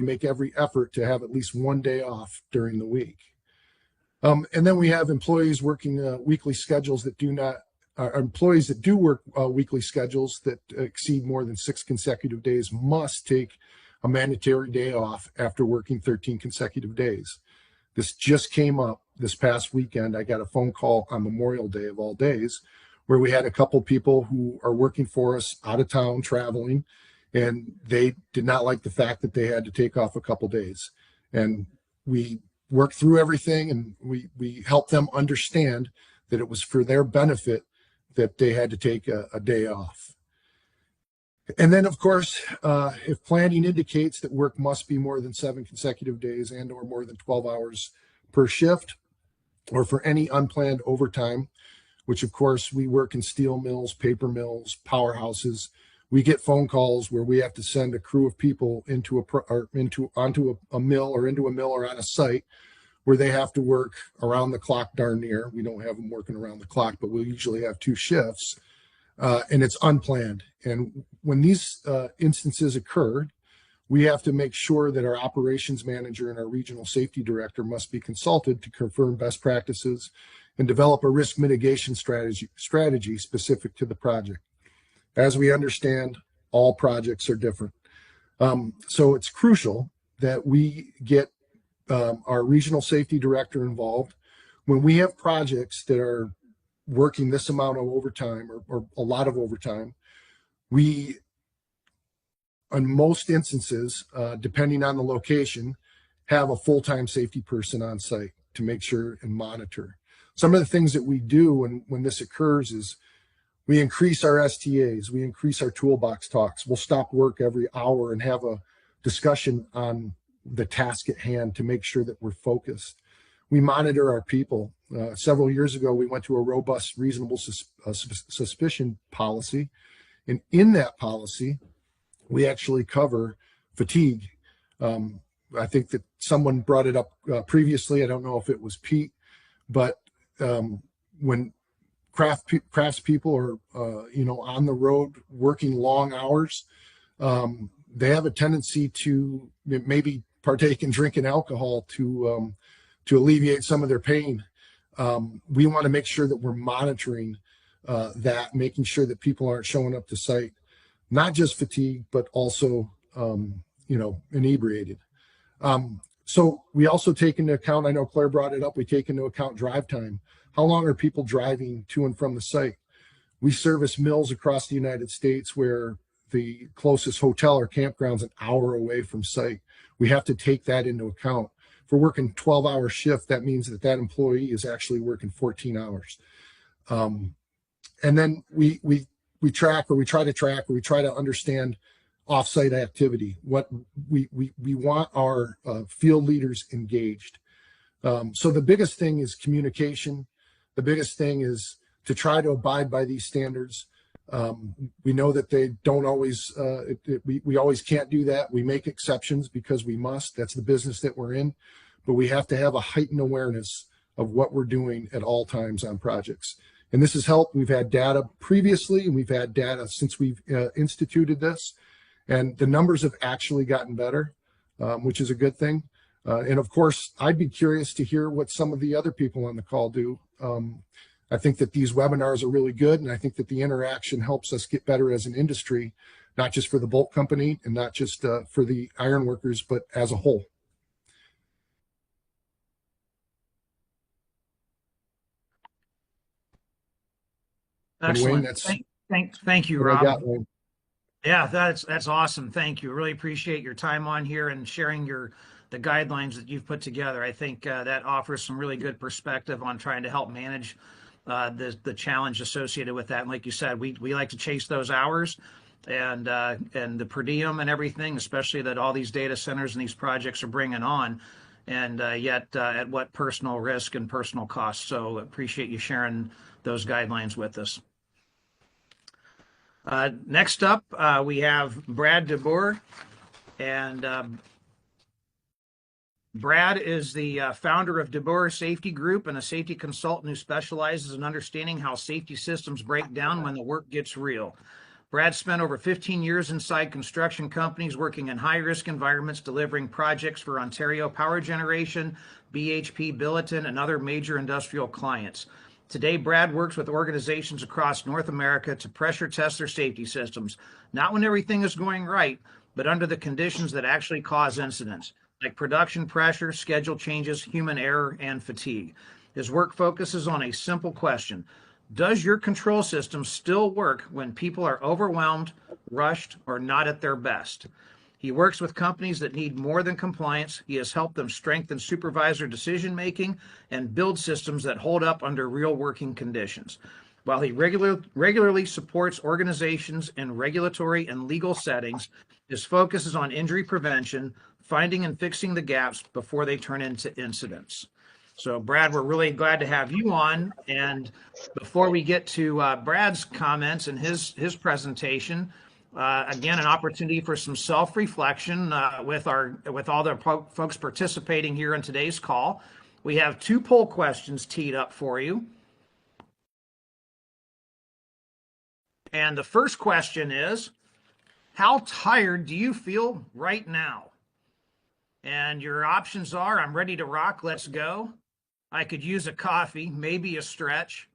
make every effort to have at least 1 day off during the week. And then we have employees working weekly schedules that employees that do work weekly schedules that exceed more than 6 consecutive days must take a mandatory day off after working 13 consecutive days. This just came up this past weekend. I got a phone call on Memorial Day of all days, where we had a couple people who are working for us out of town traveling, and they did not like the fact that they had to take off a couple days. And we worked through everything, and we helped them understand that it was for their benefit that they had to take a day off. And then, of course, if planning indicates that work must be more than 7 consecutive days and or more than 12 hours per shift, or for any unplanned overtime, which of course we work in steel mills, paper mills, powerhouses, we get phone calls where we have to send a crew of people onto a mill or on a site where they have to work around the clock, darn near. We don't have them working around the clock, but we'll usually have 2 shifts, and it's unplanned. And when these instances occur, we have to make sure that our operations manager and our regional safety director must be consulted to confirm best practices and develop a risk mitigation strategy specific to the project. As we understand, all projects are different. So it's crucial that we get our regional safety director involved. When we have projects that are working this amount of overtime or a lot of overtime, we, in most instances, depending on the location, have a full-time safety person on site to make sure and monitor. Some of the things that we do when this occurs is we increase our STAs, we increase our toolbox talks. We'll stop work every hour and have a discussion on the task at hand to make sure that we're focused. We monitor our people. Several years ago, we went to a robust, reasonable suspicion policy. And in that policy, we actually cover fatigue. I think that someone brought it up previously. I don't know if it was Pete, but when craftspeople are on the road working long hours, they have a tendency to maybe partake in drinking alcohol to alleviate some of their pain. We want to make sure that we're monitoring that, making sure that people aren't showing up to site, not just fatigued, but also inebriated. So we also take into account, I know Claire brought it up, we take into account drive time. How long are people driving to and from the site? We service mills across the United States where the closest hotel or campground's an hour away from site. We have to take that into account. If we're working 12-hour shift, that means that employee is actually working 14 hours. And then we track, or we try to understand off-site activity. What we want our field leaders engaged. So the biggest thing is communication. The biggest thing is to try to abide by these standards. We know that they don't always, we always can't do that. We make exceptions because we must. That's the business that we're in. But we have to have a heightened awareness of what we're doing at all times on projects. And this has helped. We've had data previously, and we've had data since we've instituted this. And the numbers have actually gotten better, which is a good thing. And of course, I'd be curious to hear what some of the other people on the call do. I think that these webinars are really good, and I think that the interaction helps us get better as an industry, not just for the bolt company and not just for the ironworkers, but as a whole. Excellent. Wayne, thank you, what I Rob. got, Wayne. Yeah, that's awesome. Thank you. Really appreciate your time on here and sharing the guidelines that you've put together. I think that offers some really good perspective on trying to help manage the challenge associated with that. And like you said, we like to chase those hours and the per diem and everything, especially that all these data centers and these projects are bringing on, and yet at what personal risk and personal cost. So appreciate you sharing those guidelines with us. Next up, we have Brad DeBoer, and Brad is the founder of DeBoer Safety Group and a safety consultant who specializes in understanding how safety systems break down when the work gets real. Brad spent over 15 years inside construction companies working in high-risk environments, delivering projects for Ontario Power Generation, BHP Billiton, and other major industrial clients. Today, Brad works with organizations across North America to pressure test their safety systems, not when everything is going right, but under the conditions that actually cause incidents, like production pressure, schedule changes, human error, and fatigue. His work focuses on a simple question: does your control system still work when people are overwhelmed, rushed, or not at their best? He works with companies that need more than compliance. He has helped them strengthen supervisor decision-making and build systems that hold up under real working conditions. While he regularly supports organizations in regulatory and legal settings, his focus is on injury prevention, finding and fixing the gaps before they turn into incidents. So, Brad, we're really glad to have you on. And before we get to Brad's comments and his presentation, again, an opportunity for some self-reflection with all the folks participating here in today's call. We have 2 poll questions teed up for you. And the first question is, how tired do you feel right now? And your options are: I'm ready to rock, let's go. I could use a coffee, maybe a stretch.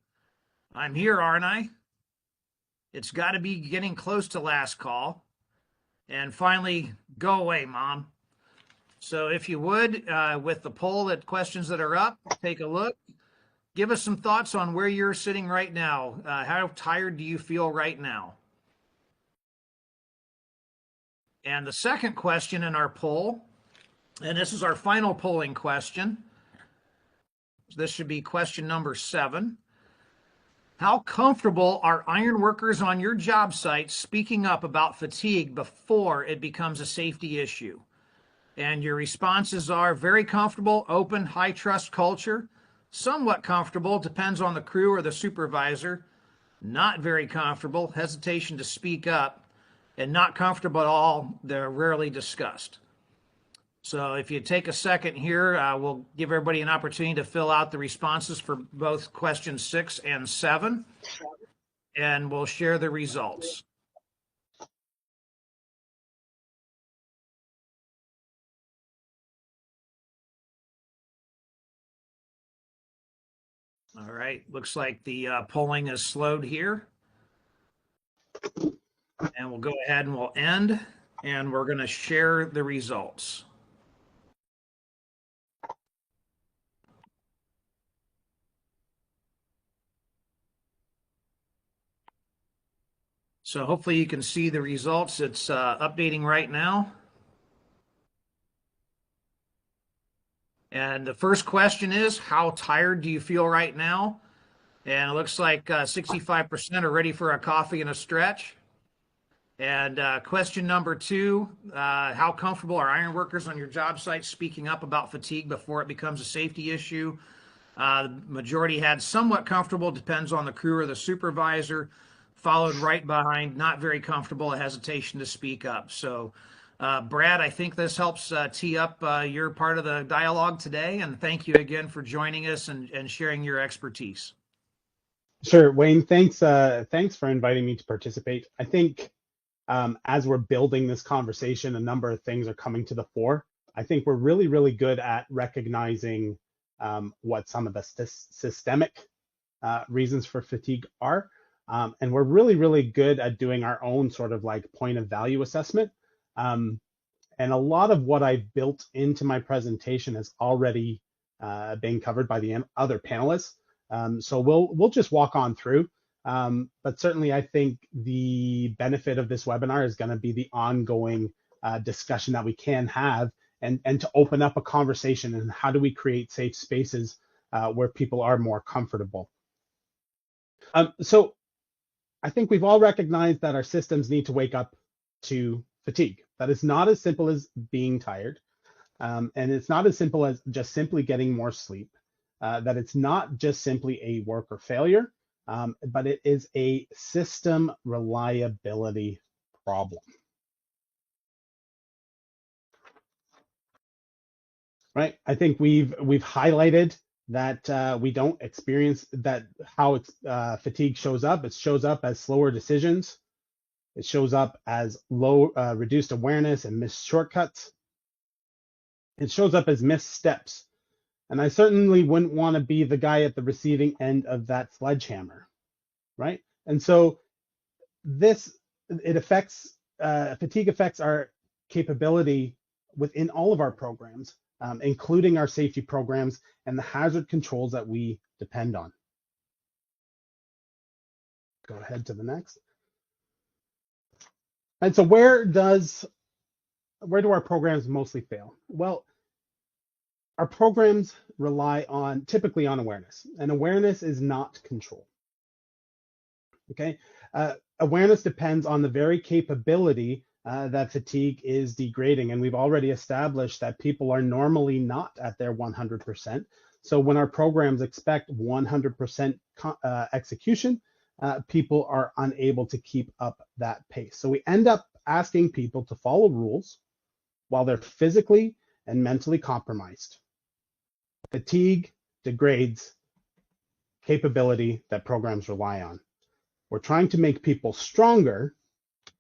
I'm here, aren't I? It's got to be getting close to last call. And finally, go away, Mom. So if you would, with the poll questions that are up, take a look. Give us some thoughts on where you're sitting right now. How tired do you feel right now? And the second question in our poll And this is our final polling question. This should be question number 7. How comfortable are iron workers on your job site speaking up about fatigue before it becomes a safety issue? And your responses are very comfortable, open, high trust culture, somewhat comfortable, depends on the crew or the supervisor, not very comfortable, hesitation to speak up, and not comfortable at all, they're rarely discussed. So if you take a second here, we'll give everybody an opportunity to fill out the responses for both questions 6 and 7, and we'll share the results. All right, looks like the polling is slowed here. And we'll go ahead and we'll end, and we're going to share the results. So hopefully you can see the results. It's updating right now. And the first question is, how tired do you feel right now? And it looks like 65% are ready for a coffee and a stretch. And question number 2, how comfortable are iron workers on your job site speaking up about fatigue before it becomes a safety issue? The majority had somewhat comfortable, depends on the crew or the supervisor, followed right behind not very comfortable, a hesitation to speak up. So Brad, I think this helps tee up your part of the dialogue today, and thank you again for joining us and sharing your expertise. Sure, Wayne, thanks for inviting me to participate. I think as we're building this conversation, a number of things are coming to the fore. I think we're really, really good at recognizing what some of the systemic reasons for fatigue are. And we're really, really good at doing our own sort of like point of value assessment. And a lot of what I've built into my presentation has already been covered by the other panelists. So we'll just walk on through. But certainly I think the benefit of this webinar is going to be the ongoing discussion that we can have and to open up a conversation and how do we create safe spaces where people are more comfortable. So I think we've all recognized that our systems need to wake up to fatigue. That is not as simple as being tired. And it's not as simple as just simply getting more sleep. That it's not just simply a worker failure, but it is a system reliability problem. Right? I think we've highlighted that we don't experience that how fatigue shows up. It shows up as slower decisions. It shows up as reduced awareness and missed shortcuts. It shows up as missed steps. And I certainly wouldn't want to be the guy at the receiving end of that sledgehammer, right? And so fatigue affects our capability within all of our programs, including our safety programs and the hazard controls that we depend on. Go ahead to the next. And so where do our programs mostly fail? Well, our programs rely typically on awareness, and awareness is not control. Okay, awareness depends on the very capability that fatigue is degrading, and we've already established that people are normally not at their 100%. So when our programs expect 100% execution, people are unable to keep up that pace. So we end up asking people to follow rules while they're physically and mentally compromised. Fatigue degrades capability that programs rely on. We're trying to make people stronger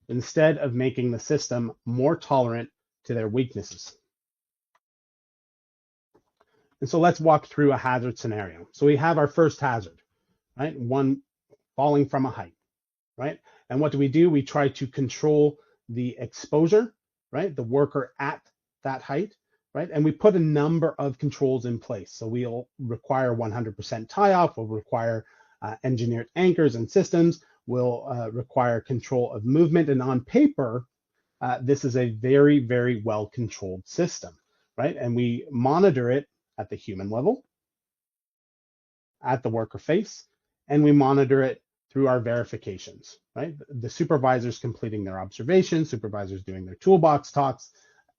instead of making the system more tolerant to their weaknesses. And so let's walk through a hazard scenario. So we have our first hazard, right? One, falling from a height, right? And what do? We try to control the exposure, right? The worker at that height, right? And we put a number of controls in place. So we'll require 100% tie-off, we'll require engineered anchors and systems, we'll require control of movement. And on paper, this is a very, very well-controlled system, right? And we monitor it at the human level, at the worker face, and we monitor it through our verifications, right? The supervisors completing their observations, supervisors doing their toolbox talks,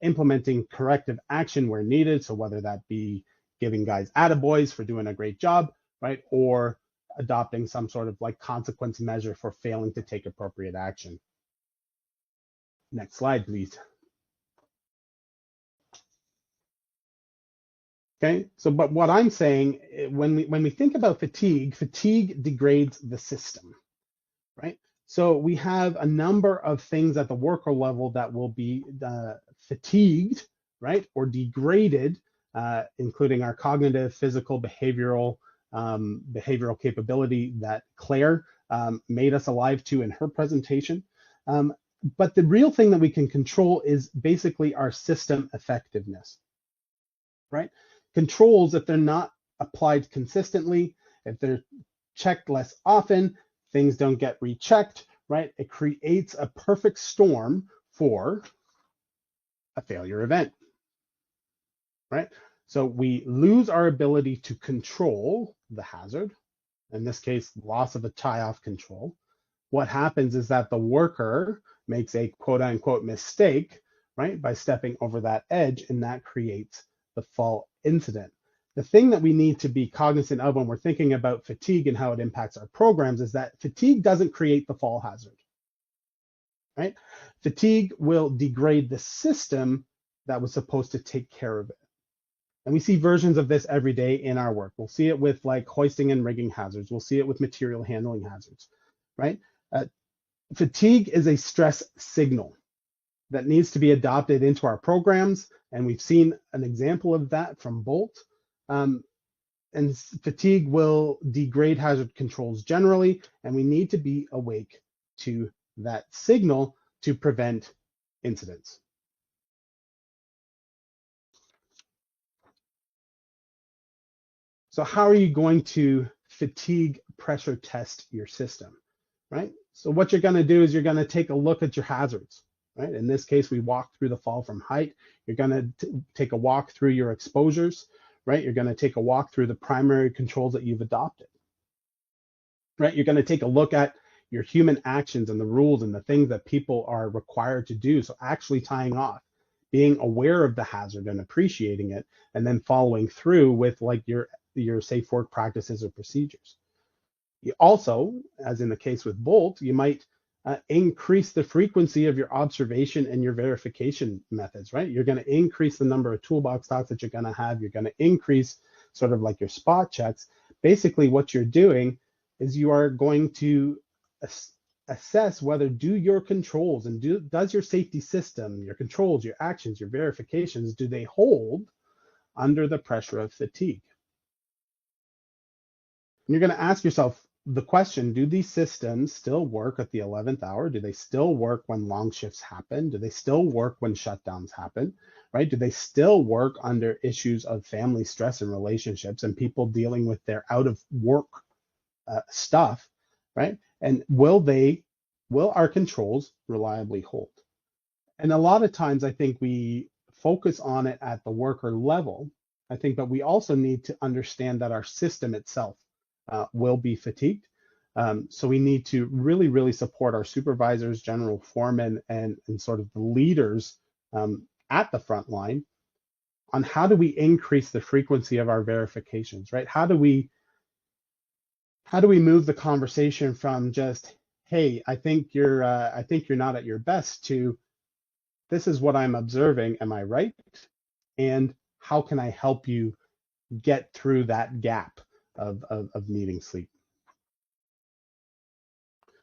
implementing corrective action where needed. So whether that be giving guys attaboys for doing a great job, right? Or adopting some sort of like consequence measure for failing to take appropriate action. Next slide, please. Okay, so but what I'm saying, when we think about fatigue, fatigue degrades the system, right? So we have a number of things at the worker level that will be fatigued, right, or degraded, including our cognitive, physical, behavioral capability that Claire made us alive to in her presentation. But the real thing that we can control is basically our system effectiveness, right? Controls, if they're not applied consistently, if they're checked less often, things don't get rechecked, right? It creates a perfect storm for a failure event, right? So we lose our ability to control the hazard, in this case, loss of a tie-off control. What happens is that the worker makes a quote-unquote mistake, right, by stepping over that edge, and that creates the fall incident. The thing that we need to be cognizant of when we're thinking about fatigue and how it impacts our programs is that fatigue doesn't create the fall hazard, right? Fatigue will degrade the system that was supposed to take care of it. And we see versions of this every day in our work. We'll see it with like hoisting and rigging hazards. We'll see it with material handling hazards, right? Fatigue is a stress signal that needs to be adopted into our programs. And we've seen an example of that from Bolt. And fatigue will degrade hazard controls generally, and we need to be awake to that signal to prevent incidents. So how are you going to fatigue pressure test your system, right? So what you're going to do is you're going to take a look at your hazards, right? In this case, we walked through the fall from height. You're going to take a walk through your exposures, right? You're going to take a walk through the primary controls that you've adopted, right? You're going to take a look at your human actions and the rules and the things that people are required to do. So actually tying off, being aware of the hazard and appreciating it, and then following through with like your safe work practices or procedures. You also, as in the case with Bolt, you might increase the frequency of your observation and your verification methods, right? You're going to increase the number of toolbox talks that you're going to have. You're going to increase sort of like your spot checks. Basically, what you're doing is you are going to assess whether do your controls and does your safety system, your controls, your actions, your verifications, do they hold under the pressure of fatigue? And you're going to ask yourself the question, do these systems still work at the 11th hour? Do they still work when long shifts happen? Do they still work when shutdowns happen, right? Do they still work under issues of family stress and relationships and people dealing with their out of work stuff, right? And will our controls reliably hold? And a lot of times I think we focus on it at the worker level, I think, but we also need to understand that our system itself will be fatigued. So we need to really, really support our supervisors, general foremen, and sort of the leaders at the front line on how do we increase the frequency of our verifications, right? How do we move the conversation from just, hey, I think you're not at your best, to this is what I'm observing, am I right? And how can I help you get through that gap of needing sleep?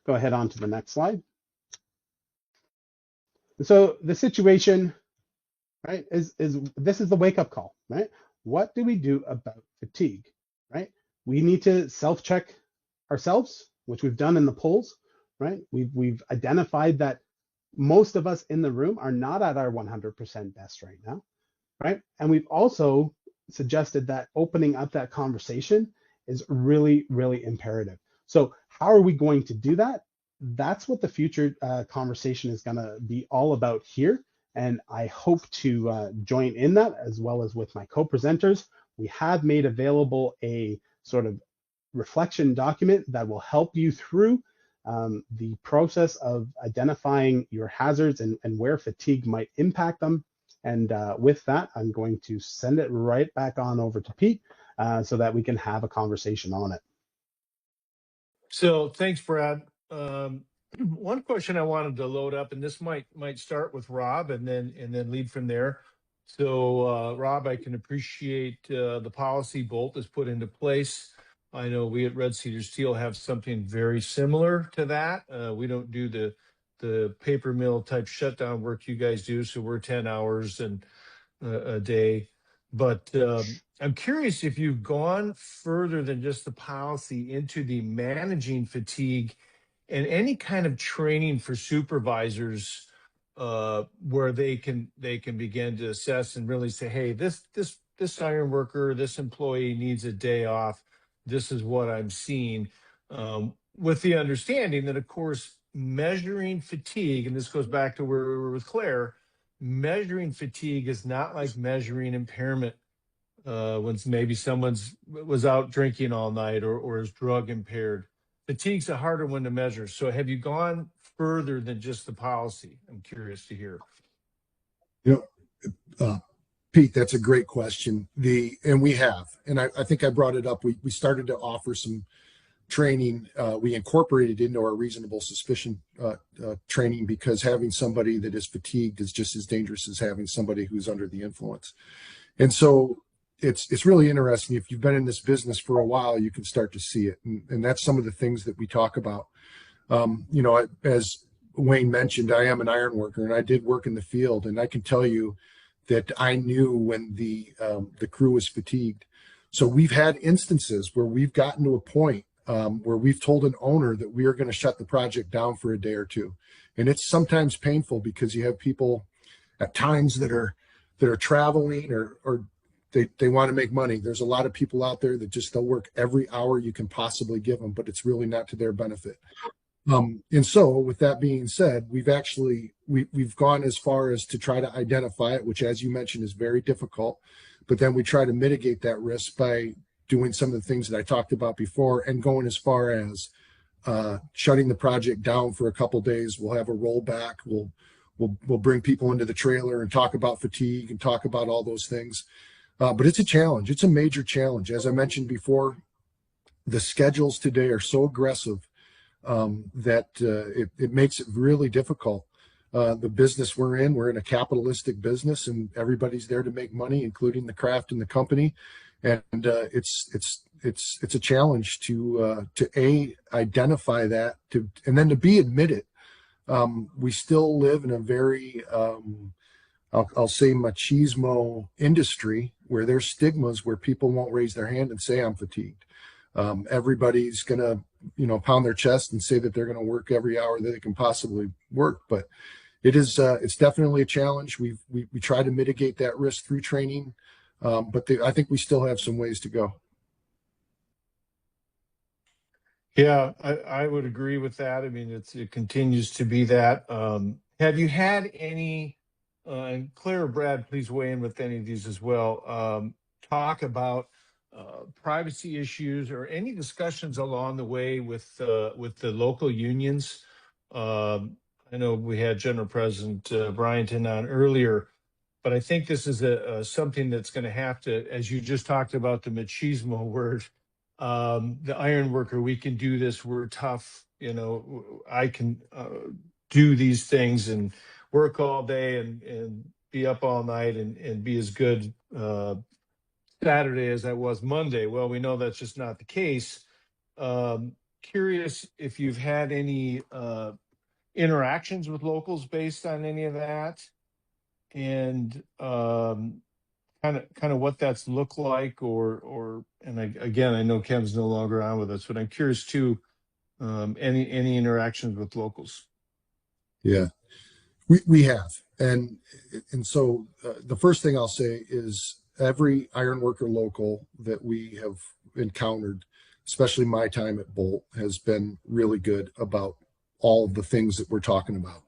Go ahead on to the next slide. So the situation, right, is this is the wake-up call, right? What do we do about fatigue, right? We need to self-check ourselves, which we've done in the polls, right? We've identified that most of us in the room are not at our 100% best right now, right? And we've also suggested that opening up that conversation is really, really imperative. So how are we going to do that? That's what the future conversation is going to be all about here. And I hope to join in that, as well as with my co-presenters. We have made available a sort of reflection document that will help you through the process of identifying your hazards and where fatigue might impact them. And with that, I'm going to send it right back on over to Pete so that we can have a conversation on it. So thanks, Brad. One question I wanted to load up, and this might start with Rob and then lead from there. So Rob, I can appreciate the policy Bolt has put into place. I know we at Red Cedar Steel have something very similar to that. We don't do the paper mill type shutdown work you guys do, so we're 10 hours and a day. But I'm curious if you've gone further than just the policy into the managing fatigue and any kind of training for supervisors where they can begin to assess and really say, hey, this iron worker, this employee needs a day off. This is what I'm seeing, with the understanding that, of course, measuring fatigue, and this goes back to where we were with Claire, measuring fatigue is not like measuring impairment when maybe someone's was out drinking all night or is drug impaired. Fatigue's a harder one to measure. So have you gone further than just the policy? I'm curious to hear. You know, Pete, that's a great question. And we have, and I think I brought it up. We started to offer some training. We incorporated into our reasonable suspicion training, because having somebody that is fatigued is just as dangerous as having somebody who's under the influence. And so it's really interesting. If you've been in this business for a while, you can start to see it. And that's some of the things that we talk about. You know, as Wayne mentioned, I am an iron worker, and I did work in the field. And I can tell you that I knew when the crew was fatigued. So we've had instances where we've gotten to a point where we've told an owner that we are going to shut the project down for a day or two. And it's sometimes painful, because you have people at times that are traveling or they want to make money. There's a lot of people out there that just they'll work every hour you can possibly give them, but it's really not to their benefit. And so with that being said, we've gone as far as to try to identify it, which, as you mentioned, is very difficult. But then we try to mitigate that risk by doing some of the things that I talked about before, and going as far as shutting the project down for a couple days. We'll have a rollback. We'll bring people into the trailer and talk about fatigue and talk about all those things. But it's a challenge. It's a major challenge. As I mentioned before, the schedules today are so aggressive that it makes it really difficult. The business we're in a capitalistic business, and everybody's there to make money, including the craft and the company. And it's a challenge to identify that, and then to be admitted. We still live in a very I'll say machismo industry, where there's stigmas where people won't raise their hand and say I'm fatigued. Everybody's gonna pound their chest and say that they're gonna work every hour that they can possibly work, but it's definitely a challenge. We try to mitigate that risk through training, but I think we still have some ways to go. Yeah, I would agree with that. I mean, it continues to be that. Have you had any, and Claire or Brad, please weigh in with any of these as well, talk about privacy issues or any discussions along the way with the local unions? I know we had General President Bryanton on earlier, but I think this is something that's going to have to, as you just talked about the machismo word, the iron worker, we can do this, we're tough, I can do these things and work all day and be up all night and be as good Saturday as I was Monday. Well, we know that's just not the case. Curious if you've had any interactions with locals based on any of that, and kind of what that's looked like, again, I know Kev's no longer on with us, but I'm curious too, any interactions with locals. Yeah, we have, and so the first thing I'll say is every ironworker local that we have encountered, especially my time at Bolt, has been really good about all of the things that we're talking about.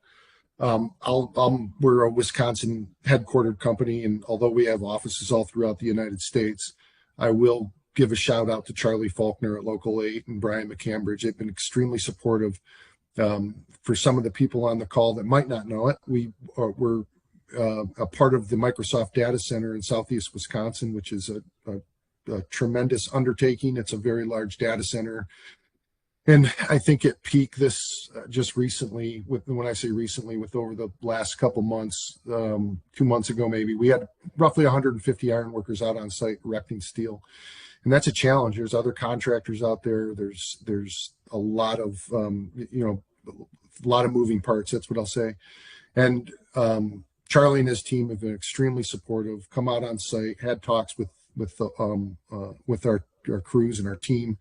We're a Wisconsin headquartered company, and although we have offices all throughout the United States, I will give a shout out to Charlie Faulkner at Local 8 and Brian McCambridge. They've been extremely supportive. For some of the people on the call that might not know it, we're a part of the Microsoft data center in Southeast Wisconsin, which is a tremendous undertaking. It's a very large data center. And I think at peak this just recently, when I say recently, with over the last couple months, 2 months ago maybe, we had roughly 150 ironworkers out on site erecting steel, and that's a challenge. There's other contractors out there. There's a lot of a lot of moving parts. That's what I'll say. And Charlie and his team have been extremely supportive. Come out on site, had talks with our crews and our team.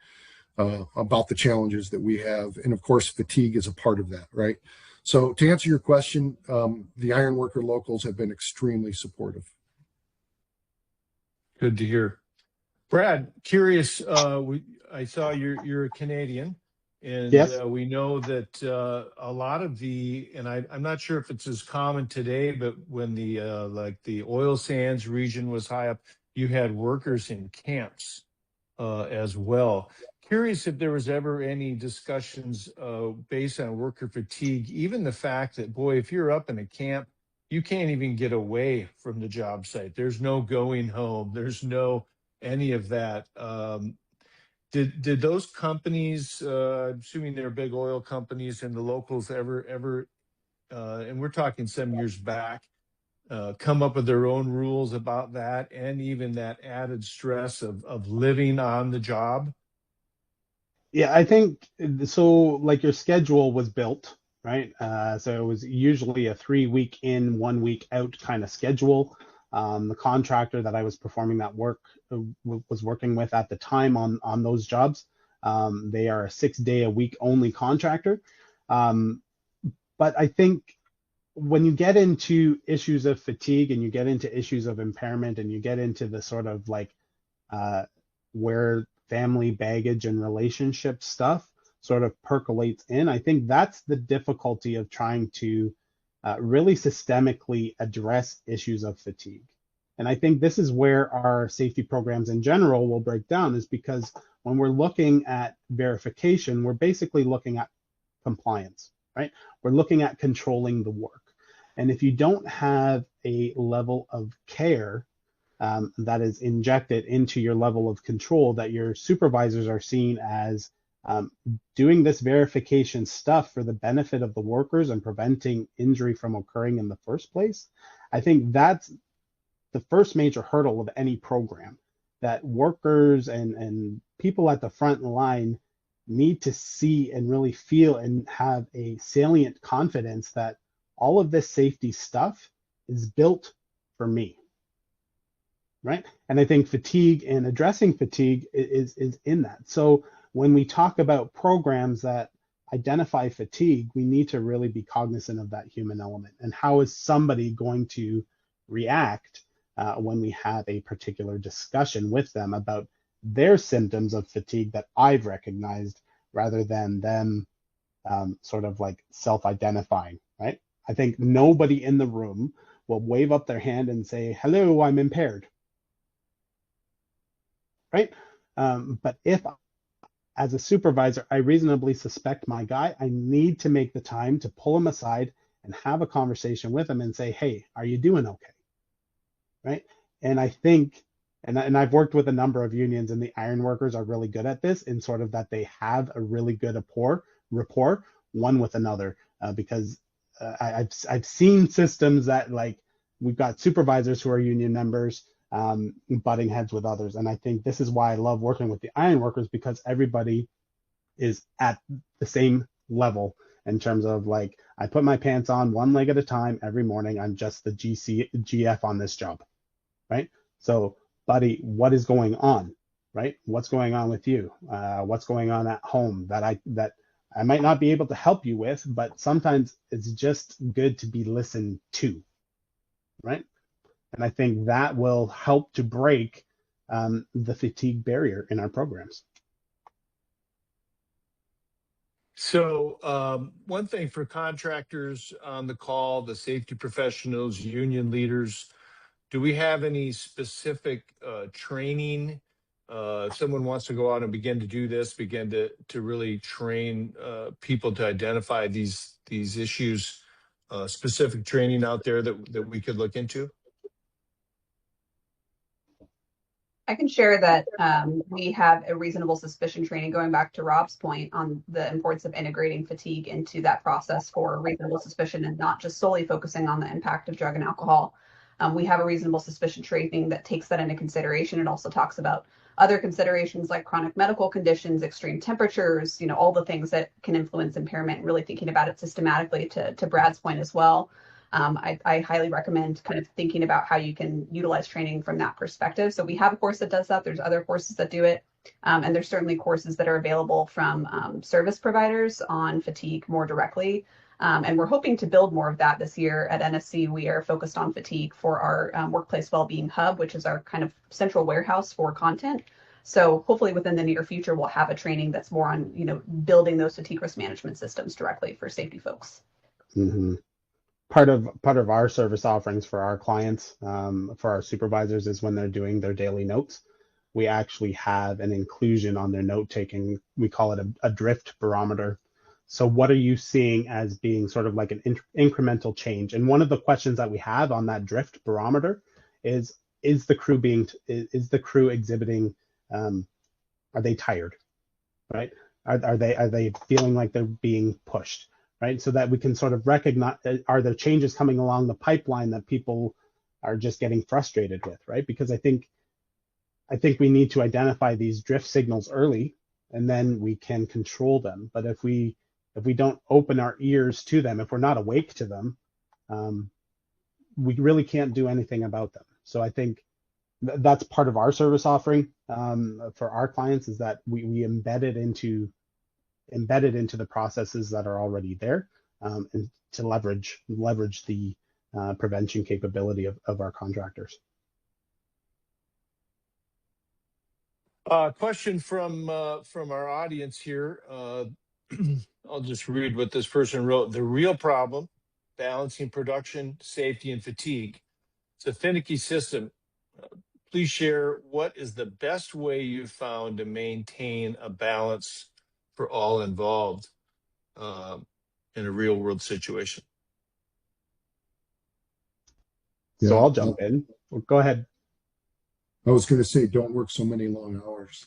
About the challenges that we have. And of course, fatigue is a part of that, right? So to answer your question, the Ironworker locals have been extremely supportive. Good to hear. Brad, curious, I saw you're a Canadian, and Yes. we know that a lot of and I'm not sure if it's as common today, but when the oil sands region was high up, you had workers in camps as well. Curious if there was ever any discussions based on worker fatigue, even the fact that, boy, if you're up in a camp, you can't even get away from the job site. There's no going home. There's no any of that. Did those companies, assuming they're big oil companies, and the locals ever, and we're talking some years back, come up with their own rules about that, and even that added stress of living on the job? Yeah, I think so. Like your schedule was built, right? So it was usually a 3 week in, 1 week out kind of schedule. The contractor that I was performing that work was working with at the time on those jobs. They are a 6 day a week only contractor. But I think when you get into issues of fatigue and you get into issues of impairment and you get into the sort of like where family baggage and relationship stuff sort of percolates in, I think that's the difficulty of trying to really systemically address issues of fatigue. And I think this is where our safety programs in general will break down, is because when we're looking at verification, we're basically looking at compliance, right? We're looking at controlling the work. And if you don't have a level of care that is injected into your level of control, that your supervisors are seen as doing this verification stuff for the benefit of the workers and preventing injury from occurring in the first place, I think that's the first major hurdle of any program, that workers and people at the front line need to see and really feel and have a salient confidence that all of this safety stuff is built for me. Right. And I think fatigue and addressing fatigue is in that. So when we talk about programs that identify fatigue, we need to really be cognizant of that human element. And how is somebody going to react when we have a particular discussion with them about their symptoms of fatigue that I've recognized, rather than them sort of like self-identifying, right? I think nobody in the room will wave up their hand and say, hello, I'm impaired. Right? But if, as a supervisor, I reasonably suspect my guy, I need to make the time to pull him aside and have a conversation with him and say, hey, are you doing okay? Right? And I think, and I've worked with a number of unions, and the ironworkers are really good at this, in sort of that they have a really good rapport one with another, because I've seen systems that, like, we've got supervisors who are union members butting heads with others. And I think this is why I love working with the ironworkers, because everybody is at the same level in terms of, like, I put my pants on one leg at a time every morning. I'm just the GF on this job, right? So, buddy, what is going on, right? What's going on with you? What's going on at home that I might not be able to help you with, but sometimes it's just good to be listened to, right? And I think that will help to break the fatigue barrier in our programs. So one thing for contractors on the call, the safety professionals, union leaders, do we have any specific training? If someone wants to go out and begin to do this, begin to really train people to identify these issues, specific training out there that we could look into? I can share that we have a reasonable suspicion training, going back to Rob's point on the importance of integrating fatigue into that process for reasonable suspicion and not just solely focusing on the impact of drug and alcohol. We have a reasonable suspicion training that takes that into consideration. It also talks about other considerations like chronic medical conditions, extreme temperatures, all the things that can influence impairment, really thinking about it systematically to Brad's point as well. I highly recommend kind of thinking about how you can utilize training from that perspective. So we have a course that does that. There's other courses that do it. And there's certainly courses that are available from service providers on fatigue more directly. And we're hoping to build more of that this year at NSC. We are focused on fatigue for our workplace wellbeing hub, which is our kind of central warehouse for content. So hopefully within the near future, we'll have a training that's more on, building those fatigue risk management systems directly for safety folks. Mm-hmm. Part of our service offerings for our clients, for our supervisors, is when they're doing their daily notes, we actually have an inclusion on their note taking. We call it a drift barometer. So what are you seeing as being sort of like an incremental change? And one of the questions that we have on that drift barometer is the crew exhibiting, are they tired, right? Are they feeling like they're being pushed? Right, so that we can sort of recognize, are there changes coming along the pipeline that people are just getting frustrated with, right? Because I think we need to identify these drift signals early, and then we can control them. But if we don't open our ears to them, if we're not awake to them, we really can't do anything about them. So I think that's part of our service offering for our clients, is that we embed it into the processes that are already there, and to leverage the prevention capability of our contractors. Question from our audience here. I'll just read what this person wrote. The real problem, balancing production, safety, and fatigue. It's a finicky system. Please share what is the best way you've found to maintain a balance for all involved in a real world situation. So I'll jump in. Well, go ahead. I was going to say, don't work so many long hours.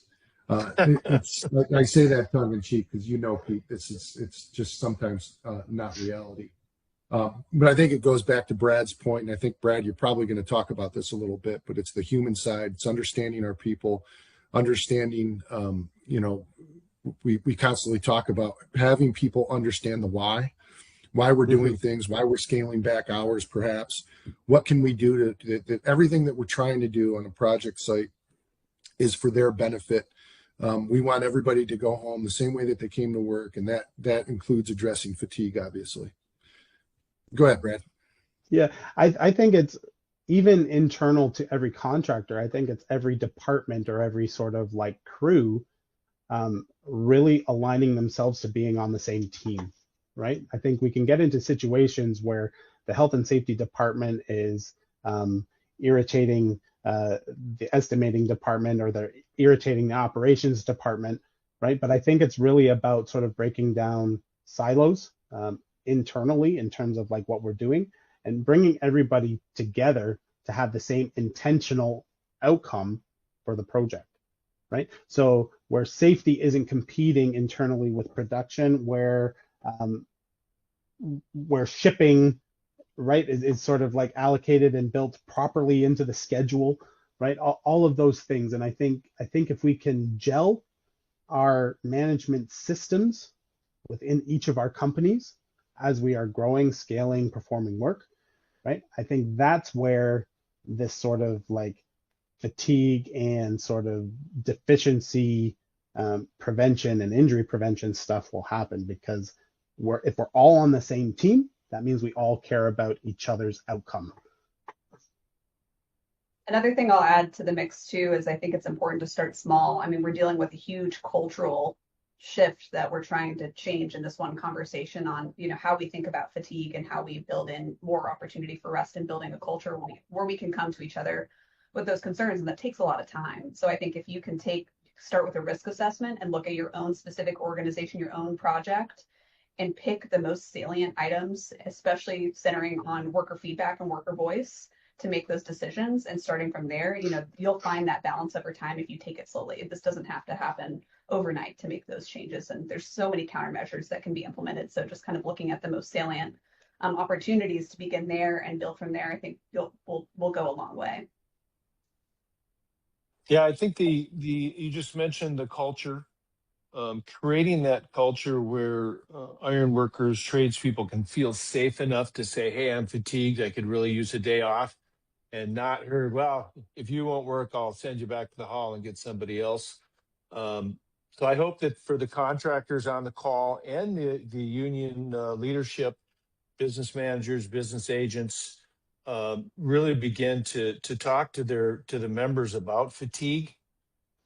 It's I say that tongue in cheek because Pete, it's just sometimes not reality. But I think it goes back to Brad's point, and I think, Brad, you're probably going to talk about this a little bit, but it's the human side. It's understanding our people, understanding, we constantly talk about having people understand the why we're doing things, why we're scaling back hours, perhaps. What can we do that everything that we're trying to do on a project site is for their benefit. We want everybody to go home the same way that they came to work, and that includes addressing fatigue, obviously. Go ahead, Brad. Yeah, I think it's even internal to every contractor. I think it's every department or every sort of like crew really aligning themselves to being on the same team, right? I think we can get into situations where the health and safety department is irritating the estimating department, or they're irritating the operations department, right? But I think it's really about sort of breaking down silos internally in terms of like what we're doing, and bringing everybody together to have the same intentional outcome for the project, right? So where safety isn't competing internally with production, where shipping, right, is sort of like allocated and built properly into the schedule, right? All of those things. And I think if we can gel our management systems within each of our companies as we are growing, scaling, performing work, right? I think that's where this sort of like fatigue and sort of deficiency prevention and injury prevention stuff will happen, because if we're all on the same team, that means we all care about each other's outcome. Another thing I'll add to the mix too is I think it's important to start small. I mean, we're dealing with a huge cultural shift that we're trying to change in this one conversation on, how we think about fatigue and how we build in more opportunity for rest and building a culture where we can come to each other with those concerns. And that takes a lot of time. So I think if you can start with a risk assessment and look at your own specific organization, your own project, and pick the most salient items, especially centering on worker feedback and worker voice, to make those decisions. And starting from there, you'll find that balance over time if you take it slowly. This doesn't have to happen overnight to make those changes. And there's so many countermeasures that can be implemented. So just kind of looking at the most salient opportunities to begin there and build from there, I think we'll go a long way. Yeah, I think you just mentioned the culture, creating that culture where iron workers, tradespeople can feel safe enough to say, "Hey, I'm fatigued. I could really use a day off," and not heard, "Well, if you won't work, I'll send you back to the hall and get somebody else." So I hope that for the contractors on the call and the union leadership, business managers, business agents, really begin to talk to the members about fatigue,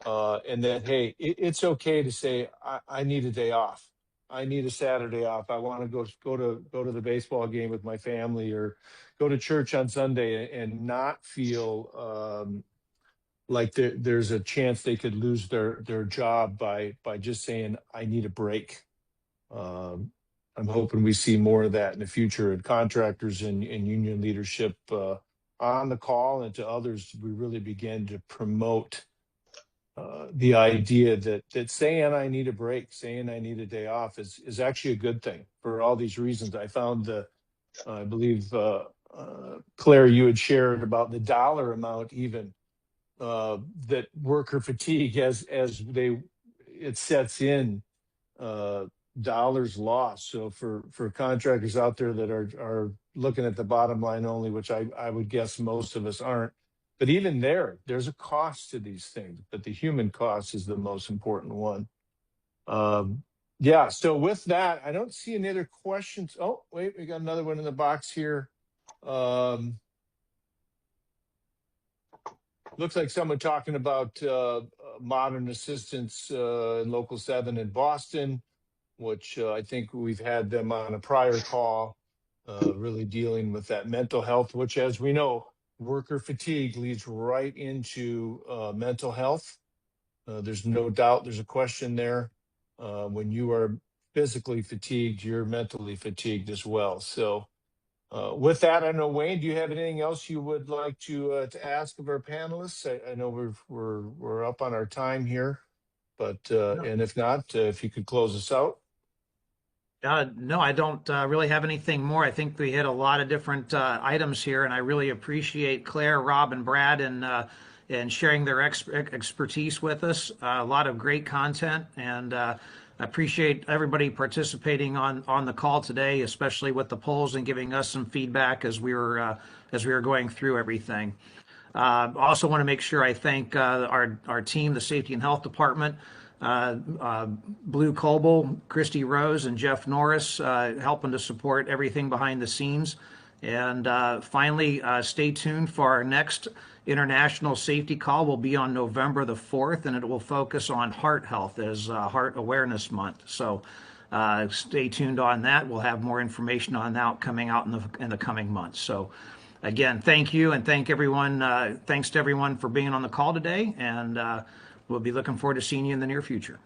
and that, hey, it's okay to say, I need a day off. I need a Saturday off. I want to go to the baseball game with my family, or go to church on Sunday, and not feel like there's a chance they could lose their job by just saying, I need a break. I'm hoping we see more of that in the future, and contractors and union leadership on the call, and to others, we really begin to promote the idea that saying I need a break, saying I need a day off is actually a good thing for all these reasons. I found I believe, Claire, you had shared about the dollar amount even that worker fatigue as it sets in, dollars lost. So for contractors out there that are looking at the bottom line only, which I would guess most of us aren't, but even there's a cost to these things, but the human cost is the most important one. Yeah, so with that, I don't see any other questions. Oh, wait, we got another one in the box here. Looks like someone talking about modern assistance in Local 7 in Boston, which I think we've had them on a prior call, really dealing with that mental health, which, as we know, worker fatigue leads right into mental health. There's no doubt, there's a question there. When you are physically fatigued, you're mentally fatigued as well. So with that, I don't know, Wayne, do you have anything else you would like to ask of our panelists? I know we're up on our time here, but No. and if not, if you could close us out. No, I don't really have anything more. I think we hit a lot of different items here, and I really appreciate Claire, Rob, and Brad and sharing their expertise with us. A lot of great content, and I appreciate everybody participating on the call today, especially with the polls and giving us some feedback as we were going through everything. Also want to make sure I thank our team, the Safety and Health Department, Blue Coble, Christy Rose, and Jeff Norris, helping to support everything behind the scenes. And finally, stay tuned for our next international safety call. Will be on November the 4th, and it will focus on heart health as Heart Awareness Month. So stay tuned on that. We'll have more information on that coming out in the coming months. So again, thank you, and thanks to everyone for being on the call today, and we'll be looking forward to seeing you in the near future.